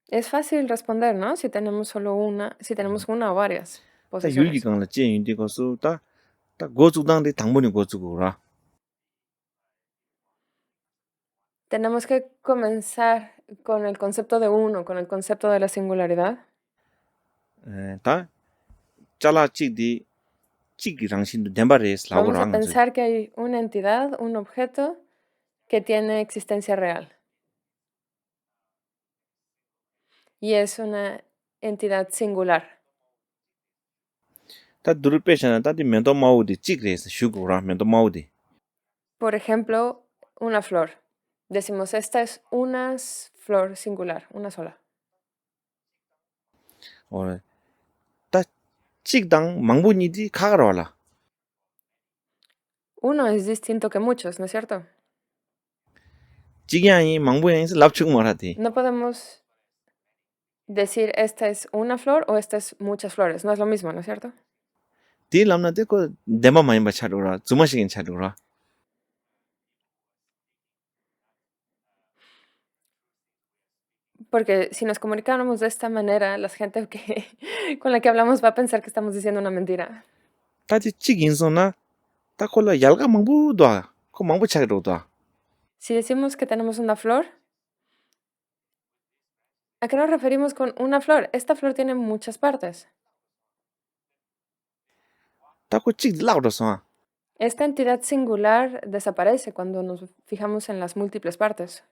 es fácil responder, ¿no? Si tenemos solo una, si tenemos una o varias
Ta yulgi
posesiones.
kang la jen yun di ko su, ta gozu dang de tangbuni gozu go ra.
Tenemos que comenzar con el concepto de uno, con el concepto de la singularidad.
Ta chala chik di chik rangshin du denpa re slago
Vamos
ra
a
nga zo.
pensar que hay una entidad, un objeto que tiene existencia real. Y es una entidad singular.
Ta duru pesha na, ta di mendo mawu di chik re shu go ra, mendo mawu di.
Por ejemplo, una flor. Decimos, esta es una flor singular, una sola.
Ta chik dang mangbu ni di kaga ra wala.
Uno es distinto que muchos, ¿no es cierto?
Chik yang mangbu yang lap chuk ma ra di.
No podemos decir esta es una flor o esta es muchas flores. No es lo mismo, ¿no es cierto?
Di lam na de ko denpa ma yinpa chadu ra, zuma shigin chadu ra.
Porque si nos comunicáramos de esta manera, la gente con la que hablamos va a pensar que estamos diciendo una mentira.
Ta di chik yin so na, ta ko la yalga mangbu dwa, ko mangbu chak ro dwa.
Si decimos que tenemos una flor, ¿a qué nos referimos con una flor? Esta flor tiene muchas partes.
Ta ko chik di lak ro so.
Esta entidad singular desaparece cuando nos fijamos en las múltiples partes.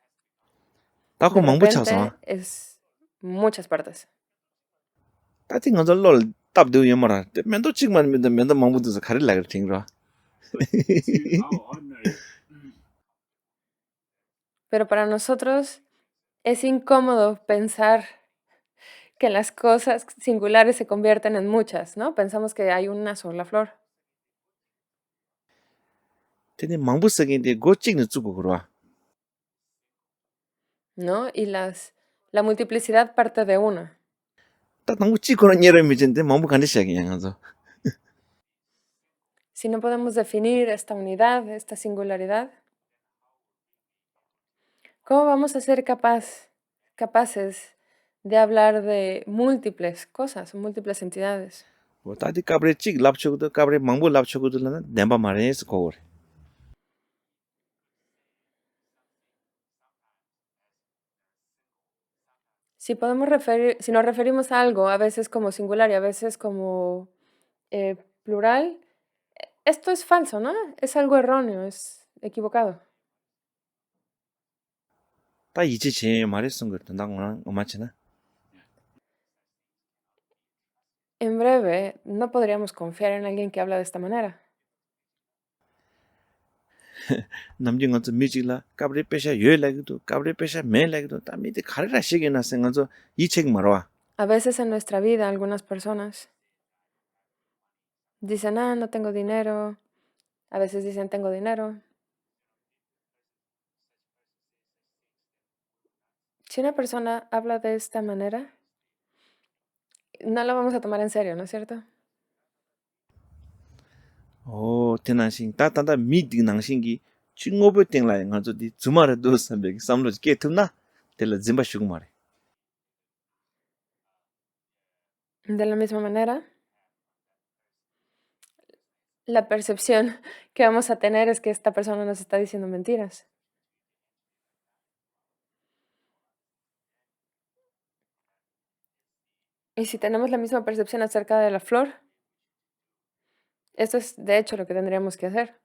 Ta ko
De
mangbu chak so.
repente es muchas partes.
Ta di nga zo lol tab de yema ra, mendo chik ma mendo mangbu du so khari lag ting ra.
Pero para nosotros es incómodo pensar que las cosas singulares se convierten en muchas, ¿no? Pensamos que hay una sola flor,
Tene mangbu sagin de go chik ni tsuku kuro wa.
¿no? Y la multiplicidad parte de una.
Ta nangbu chik kuro nyero mi jen de mangbu kandi shagin yang nga zo.
Si no podemos definir esta unidad, esta singularidad, ¿cómo vamos a ser capaces de hablar de múltiples cosas, múltiples entidades?
Ta di kabre chik lap chuk do, kabre mangbu lap chuk do la na, denpa ma re se ko re.
Si nos referimos a algo, a veces como singular y a veces como plural, esto es falso, ¿no? Es algo erróneo, es equivocado.
Ta ichi chen ma re sung kor tanda ngoma chena.
En breve, no podríamos confiar en alguien que habla de esta manera.
Namji nga zo mi chik la, kabre pesha yoy lagi do, kabre pesha me lagi do, ta mi de khari ra shigin na se nga zo i chik ma ra wa.
A veces en nuestra vida algunas personas dicen, ah, no tengo dinero. A veces dicen, tengo dinero. Si una persona habla de esta manera, no lo vamos a tomar en serio, ¿no es cierto?
O tena shing, ta tanda mi dik nang shing ki, chi ngobo ting la nga zo di zuma ra do sambe ki samlo ke tum na, tela zimba shuk ma re.
De la misma manera, la percepción que vamos a tener es que esta persona nos está diciendo mentiras. Y si tenemos la misma percepción acerca de la flor, esto es de hecho lo que tendríamos que hacer.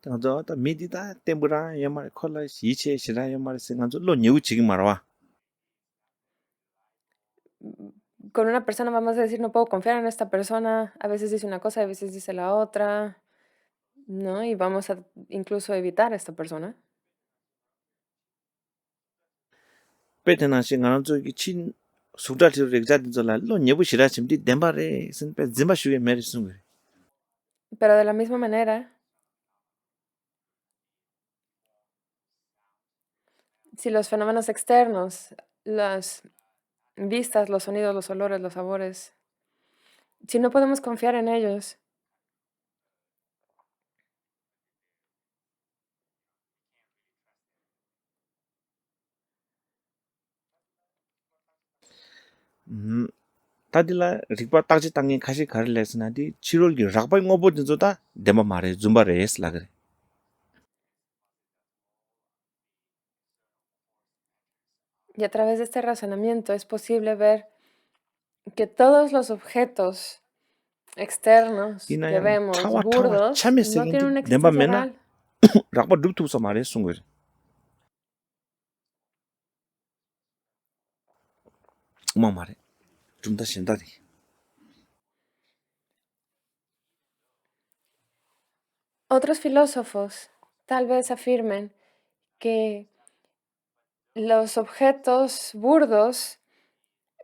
Ta nga zo ta mi di ta tembu ra ya ma re, kola shi che shira ya ma re se nga zo lo nyewu chik ma ra wa.
con una persona vamos a decir, no puedo confiar en esta persona, a veces dice una cosa, a veces dice la otra, ¿no? Y vamos a incluso evitar a esta persona.
Petena shi ngana zo ki chin sukta tiru rek jati zo la lo nyebu shira chimdi denpa re sin pe zimba shuye meri sungu re.
Pero de la misma manera, si los fenómenos externos, las vistas, los sonidos, los olores, los sabores, si no podemos confiar en ellos,
Tadila rikpa takchi tangi kashi kari lesna di chirol ki rakpa ngobo dinzo ta denpa mare zumba re es lagre.
y a través de este razonamiento es posible ver que todos los objetos externos que
Ina yang
vemos,
tawa
burdos,
chame
no
segin di
tienen una
denpa
existencia
mena
real.
rakpa dup so mare sungu re. Uma mare. Jumda shinda di.
Otros filósofos tal vez afirmen que los objetos burdos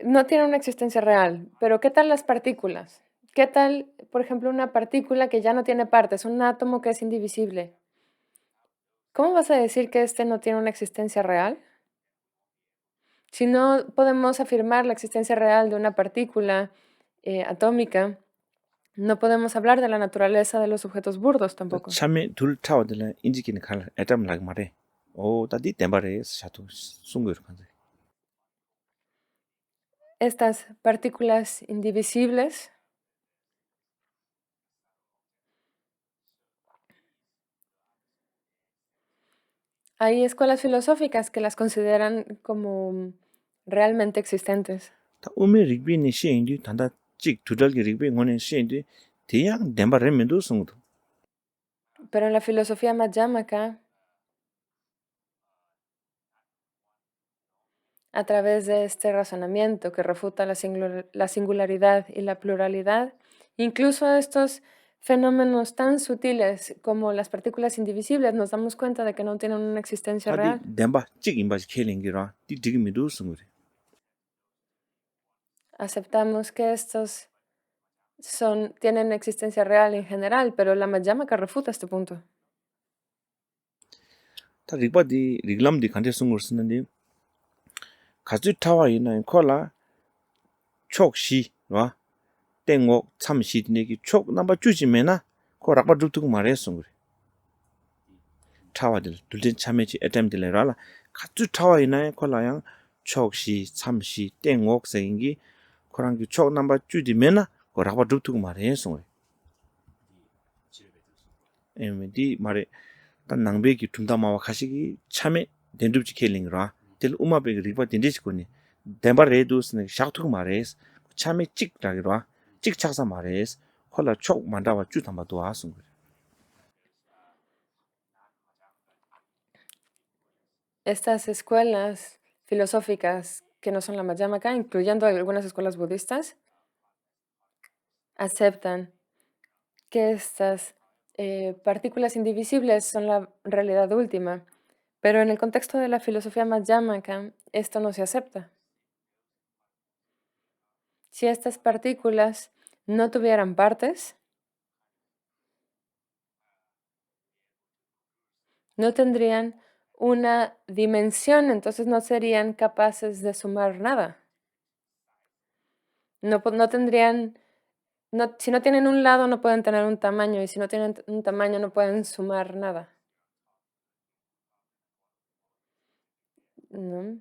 no tienen una existencia real, pero ¿qué tal las partículas? ¿Qué tal, por ejemplo, una partícula que ya no tiene partes, un átomo que es indivisible? ¿Cómo vas a decir que este no tiene una existencia real? Si no podemos afirmar la existencia real de una partícula atómica, no podemos hablar de la naturaleza de los objetos burdos tampoco.
Chame dul tawa dila inji kini kala atom lag mare. O tadi denpa re es shato sungu re kanzi.
Estas partículas indivisibles hay escuelas filosóficas que las consideran como realmente existentes.
Ta ume rikbi ni shen di tanda chik tudal ki rikbi ngone shen di tiyang denpa re mendo sungu tu.
Pero en la filosofía madhyamaka, a través de este razonamiento que refuta la singularidad y la pluralidad, incluso estos fenómenos tan sutiles como las partículas indivisibles, nos damos cuenta de que no tienen una existencia
Tadi
real.
denpa chik imba kelingi ra di digi mendo sungu re.
Aceptamos que estos tienen existencia real en general, pero la madhyamaka refuta este punto.
Ta rikpa di riklam di kante sungu suna di kazu tawa ina kola chok shi wa tengo tsam shi dine ki chok namba chuji me na ko rakpa dhuktuk ma re sungu re. Tawa dil dulden chame chi atom dile ra la kazu tawa ina kola yang chok shi tsam shi tengo sengi korangi chok namba chuji me na ko rakpa dhuktuk ma re sungu re. Eme di ma re ta nangbe ki tumda mawa kashi ki chame dendubchi keling ra dil uma be rikpa dendechi koni denpa re du sine shaktuk ma re chame chik ragi ra chik chaksa ma re kola chok mandawa chu tamba duwa sungu re.
Estas escuelas filosóficas que no son la Madhyamaka, incluyendo algunas escuelas budistas, aceptan que estas partículas indivisibles son la realidad última, pero en el contexto de la filosofía Madhyamaka esto no se acepta. Si estas partículas no tuvieran partes, no tendrían una dimensión, entonces no serían capaces de sumar nada. No tendrían, si no tienen un lado no pueden tener un tamaño y si no tienen un tamaño no pueden sumar nada. ¿No?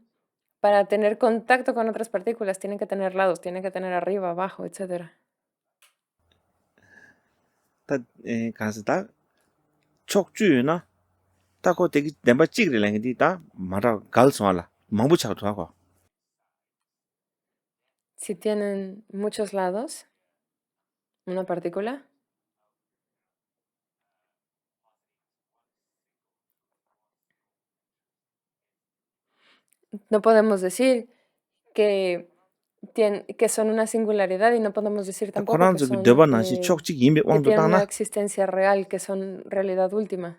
Para tener contacto con otras partículas tienen que tener lados, tienen que tener arriba, abajo, etc.
Ta kansi ta chok chu yu na ta ko teki denpa chik re langi di ta mara gal suwa la mambu chak tuwa kwa.
Si tienen muchos lados, una partícula, no podemos decir que que son una singularidad y no podemos decir
다
tampoco que
코란족이
son
대바나시 촉직 임be
que
왕도
tienen una
따나
existencia real, que son realidad última.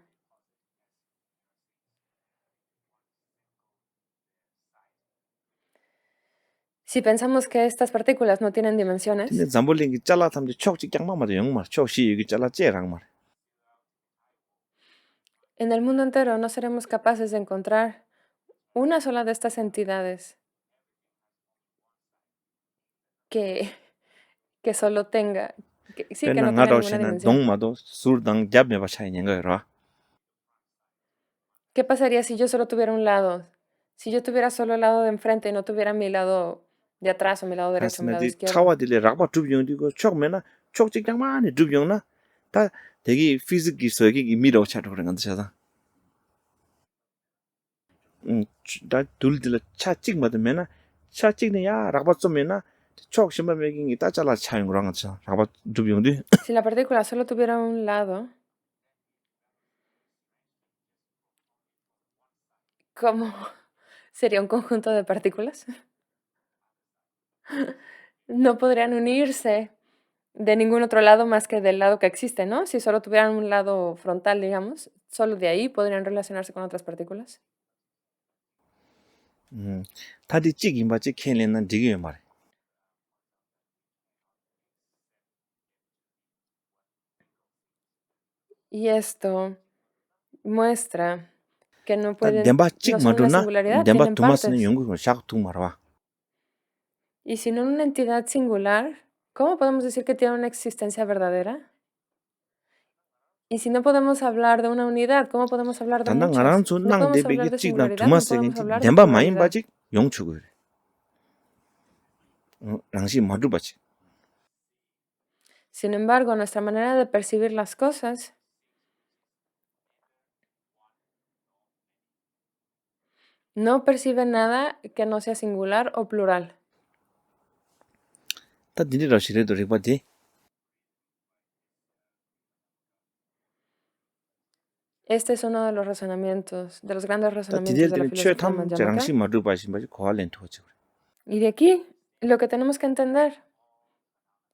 Si pensamos que estas partículas no tienen
근데
dimensiones,
잠볼링이 잘라 탐지 촉직 장마마도 영말 촉시 여기 잘라 째랑 말
en el mundo entero no seremos capaces de encontrar una sola de estas entidades que, que solo tenga, sí, que
벤나
no tenga ninguna
나라시나
dimensión.
동마도 술당 잡메바 차이년가 여라
¿Qué pasaría si yo solo tuviera un lado? Si yo tuviera solo el lado de enfrente y no tuviera mi lado de atrás o mi lado derecho o mi lado
다스나디
izquierdo.
차와딜레 락바 두비용디고 촉메나 촉직 장마네 두비용나 다 되게 피지기 서기 미로 차로 그런 건데 자다 다 둘들 차찍 맞으면은 차찍네 야 락바 좀면은 촉 심바 메깅이 따잘라 차인 거랑 같이 락바 두비용디
Si la partícula solo tuviera un lado, ¿cómo sería un conjunto de partículas? No podrían unirse de ningún otro lado más que del lado que existe, ¿no? Si solo tuvieran un lado frontal, digamos, solo de ahí podrían relacionarse con otras partículas.
다디 찍이 맞지 캔레는 되게 말해
Y esto muestra que no
다
pueden,
덴바 찍
no son una
맞으나
singularidad,
덴바
tienen
두마스는
partes.
연구를 샥 말아
Y si no una entidad singular, ¿cómo podemos decir que tiene una existencia verdadera? Y si no podemos hablar de una unidad, ¿cómo podemos hablar de
단단
muchas?
가란
Si no
존낭
podemos hablar
데베기
de
찍난
singularidad, no
두마스가
podemos hablar de
덴바 마인
pluralidad.
바지 영축을 랑시 마두 바지
Sin embargo, nuestra manera de percibir las cosas no percibe nada que no sea singular o plural.
다 디리라 시레도 리바디
Este es uno de los razonamientos, de los grandes
다
razonamientos de la
디델드는
filosofía
최탐
madhyamaka.
랑시 마두 바지 바지 고알렌 토지
Y de aquí, lo que tenemos que entender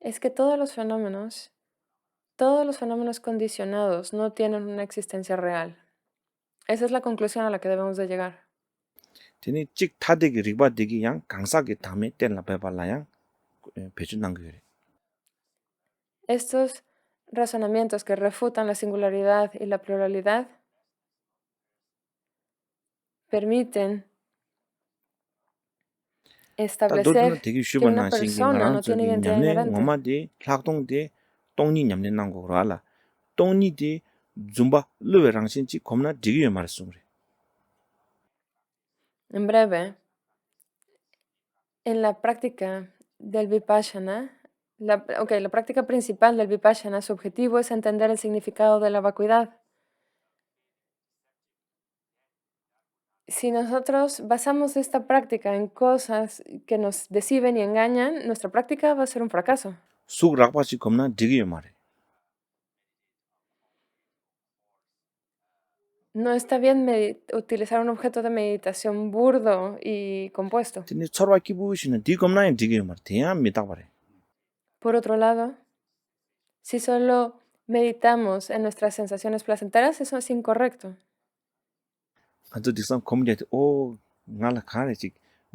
es que todos los fenómenos condicionados no tienen una existencia real. Esa es la conclusión a la que debemos de llegar.
디니 찍 타데기 리바디기 양 강사기 다음에 땐라 베발라 양 배준난 거래
Estos razonamientos que refutan la singularidad y la pluralidad permiten
다
establecer
너도는 되게
que
쉬번
una
나신기
persona
나랑
no tiene
저기
identidad
냠네
inherente.
엄마디 학동데 똥니 냠네 난 거로 알아 똥니디 줌바 르베랑신지 겁나 되게 말했어 그래
En breve, en la práctica del Vipassana, la práctica principal del Vipassana, su objetivo es entender el significado de la vacuidad. Si nosotros basamos esta práctica en cosas que nos deceiven y engañan, nuestra práctica va a ser un fracaso.
쑥 락바지 겁나 되게 말해
No está bien utilizar un objeto de meditación burdo y compuesto.
근데 서로 기부시는 디 겁나에 되게 말 대한 미다 말해
Por otro lado, si solo meditamos en nuestras sensaciones placenteras, eso es incorrecto.
아주 디선 코미디티 오 나라 가르지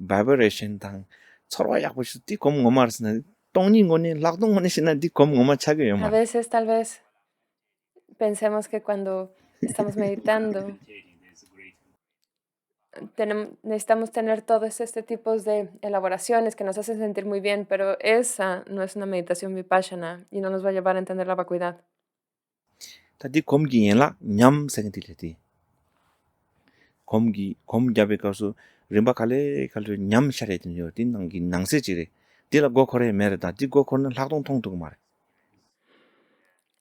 바이브레이션 당 서로 약보시 디 겁 뭐말스나 똥니 거니 락동 신나 디겁 뭐마 차게
A
말
veces, tal vez, pensemos que cuando estamos meditando, necesitamos tener todos este tipos de elaboraciones que nos hacen sentir muy bien, pero esa no es una meditación vipassana y no nos va a llevar a entender la vacuidad.
다디 검기엔라 냠 세겐딜레디 검잡에 가서 림바칼레 칼레 냠 샤레드니요 딘낭기 낭세지레 딜라 고코레 메르다 디 고코는 락동 통통 말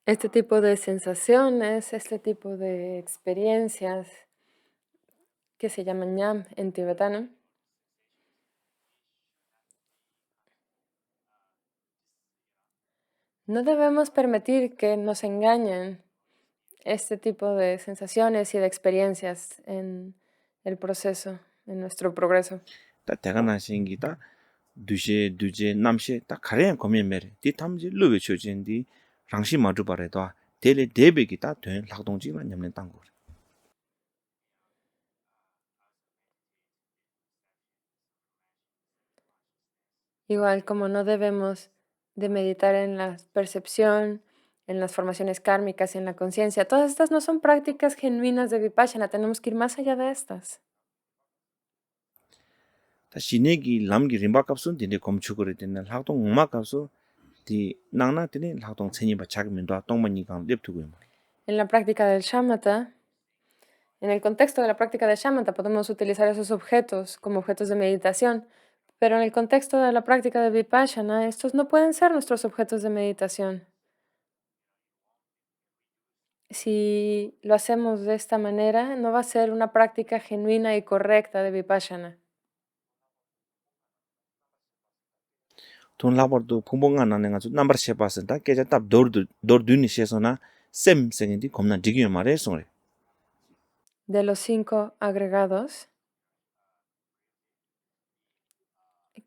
Este tipo de sensaciones, este tipo de experiencias que se llaman ñam en tibetano, no debemos permitir que nos engañen este tipo de sensaciones y de experiencias en el proceso, en nuestro progreso.
다 대가나 신기다 두시 두제 남시 딱 가려야 고민 메리 디 탐지 루베 초진디 랑시 마주 바래도 데레 데베기 다된 학동지만 냠는 땅고
Igual como no debemos de meditar en la percepción, en las formaciones kármicas y en la conciencia, todas estas no son prácticas genuinas de Vipassana, tenemos que ir más allá de estas.
다 시내기 람기 림바캅순 딘데 검축거리 되는 학동 음악가서 디 나나 되는 학동 체니바 작면도 동만이강 랩투고
En la práctica del shamatha, en el contexto de la práctica del shamatha podemos utilizar esos objetos como objetos de meditación, pero en el contexto de la práctica de Vipassana, estos no pueden ser nuestros objetos de meditación. Si lo hacemos de esta manera, no va a ser una práctica genuina y correcta de Vipassana.
돈 라버도 풍봉안 안에 가지고 넘버 쉐바스다 깨자 답 도르드니 쉐서나 셈생인디 겁나 지기요 말해 소리
De los 5 agregados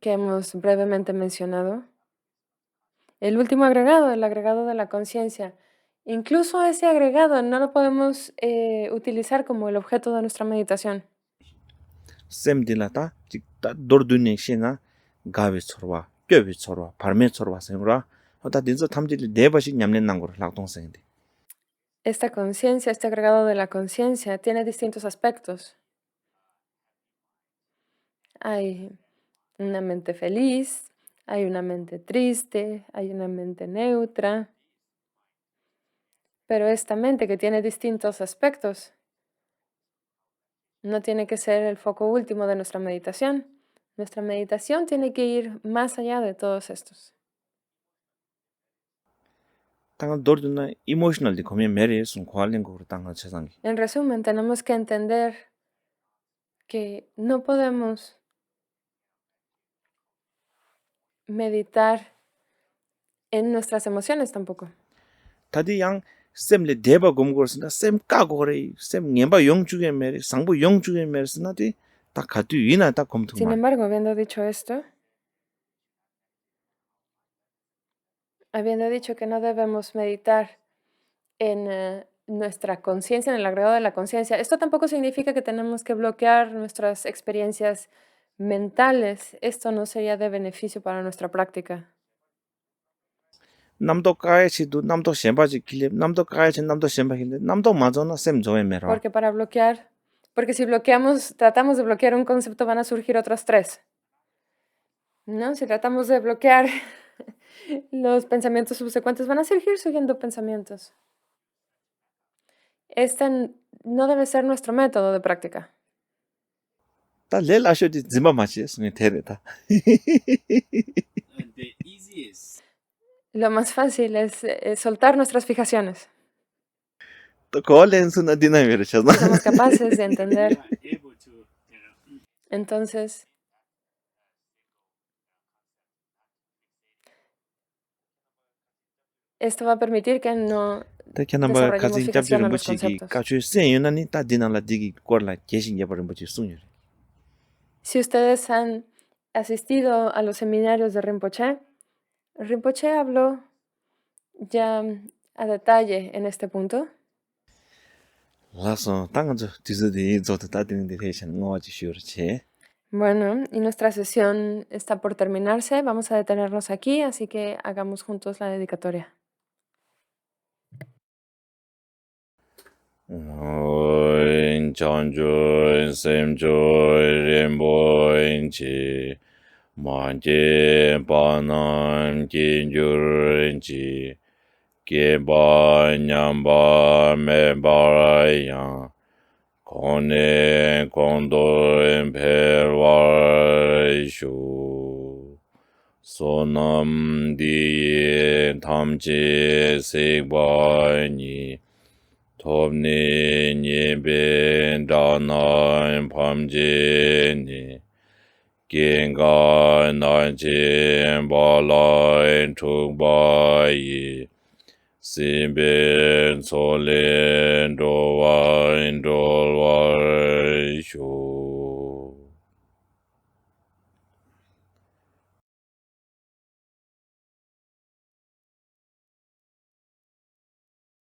que hemos brevemente mencionado, el último agregado, el agregado de la conciencia, incluso ese agregado no lo podemos utilizar como el objeto de nuestra meditación.
셈딜라다 직다 도르드니 쉐나 가베 처와 껴베 처와 발메 처와 생으로 하다 딘서 탐지리 네버씩 냠는 난거 락동생인데
Esta conciencia, este agregado de la conciencia, tiene distintos aspectos. Hay una mente feliz, hay una mente triste, hay una mente neutra. Pero esta mente que tiene distintos aspectos no tiene que ser el foco último de nuestra meditación. Nuestra meditación tiene que ir más allá de todos estos.
당은 도르드나 이모셔널디 거면 메리 순 관련 거로 당은 세상이
En resumen, tenemos que entender que no podemos meditar en nuestras emociones tampoco.
다디 양 셈레 데바 검거스나 셈 까고래 셈 녜바 영주게 메리 상부 영주게 메르스나디 다 가두 위나 다
Sin
검토마
embargo, habiendo dicho esto, habiendo dicho que no debemos meditar en nuestra conciencia, en el agregado de la conciencia, esto tampoco significa que tenemos que bloquear nuestras experiencias mentales. Esto no sería de beneficio para nuestra práctica.
남도 까야치도 남도 셈바지 길레 남도 까야치 남도 셈바길레 남도 맞아나 셈 조에 메라
Porque si tratamos de bloquear un concepto, van a surgir otros 3. ¿No? Si tratamos de bloquear los pensamientos subsecuentes, van a seguir surgiendo pensamientos. Este no debe ser nuestro método de práctica.
다 렐라쇼디 지마 마치스 테레다
The easiest.
Lo más fácil es soltar nuestras fijaciones.
또 거렌스나 디나미르샤나
Si somos capaces de entender,
Able to,
entonces esto va a permitir que no
다케나바
desarrollemos
가진
fijación
잡지는
a los
뭐지기
conceptos.
까추 세연나니 다 디나라 디기 거라 계신 예버는 뭐지 숭이
Si ustedes han asistido a los seminarios de Rinpoche, Rinpoche habló ya a detalle en este punto.
라서 당은저 디즈디 저도 다 되는데 대신 뭐지 쉬어치
Bueno, y nuestra sesión está por terminarse. Vamos a detenernos aquí, así que hagamos juntos la dedicatoria.
Chanjo semjo rimboinchi manje panam kinjurinchi keba nyamba mebaraya kone kondo imperwarishu sonam diye tamche sekbani Topni nyebe dana pamjini Genga nanchi balai tukbayi Simbe solin dowa indolwa shu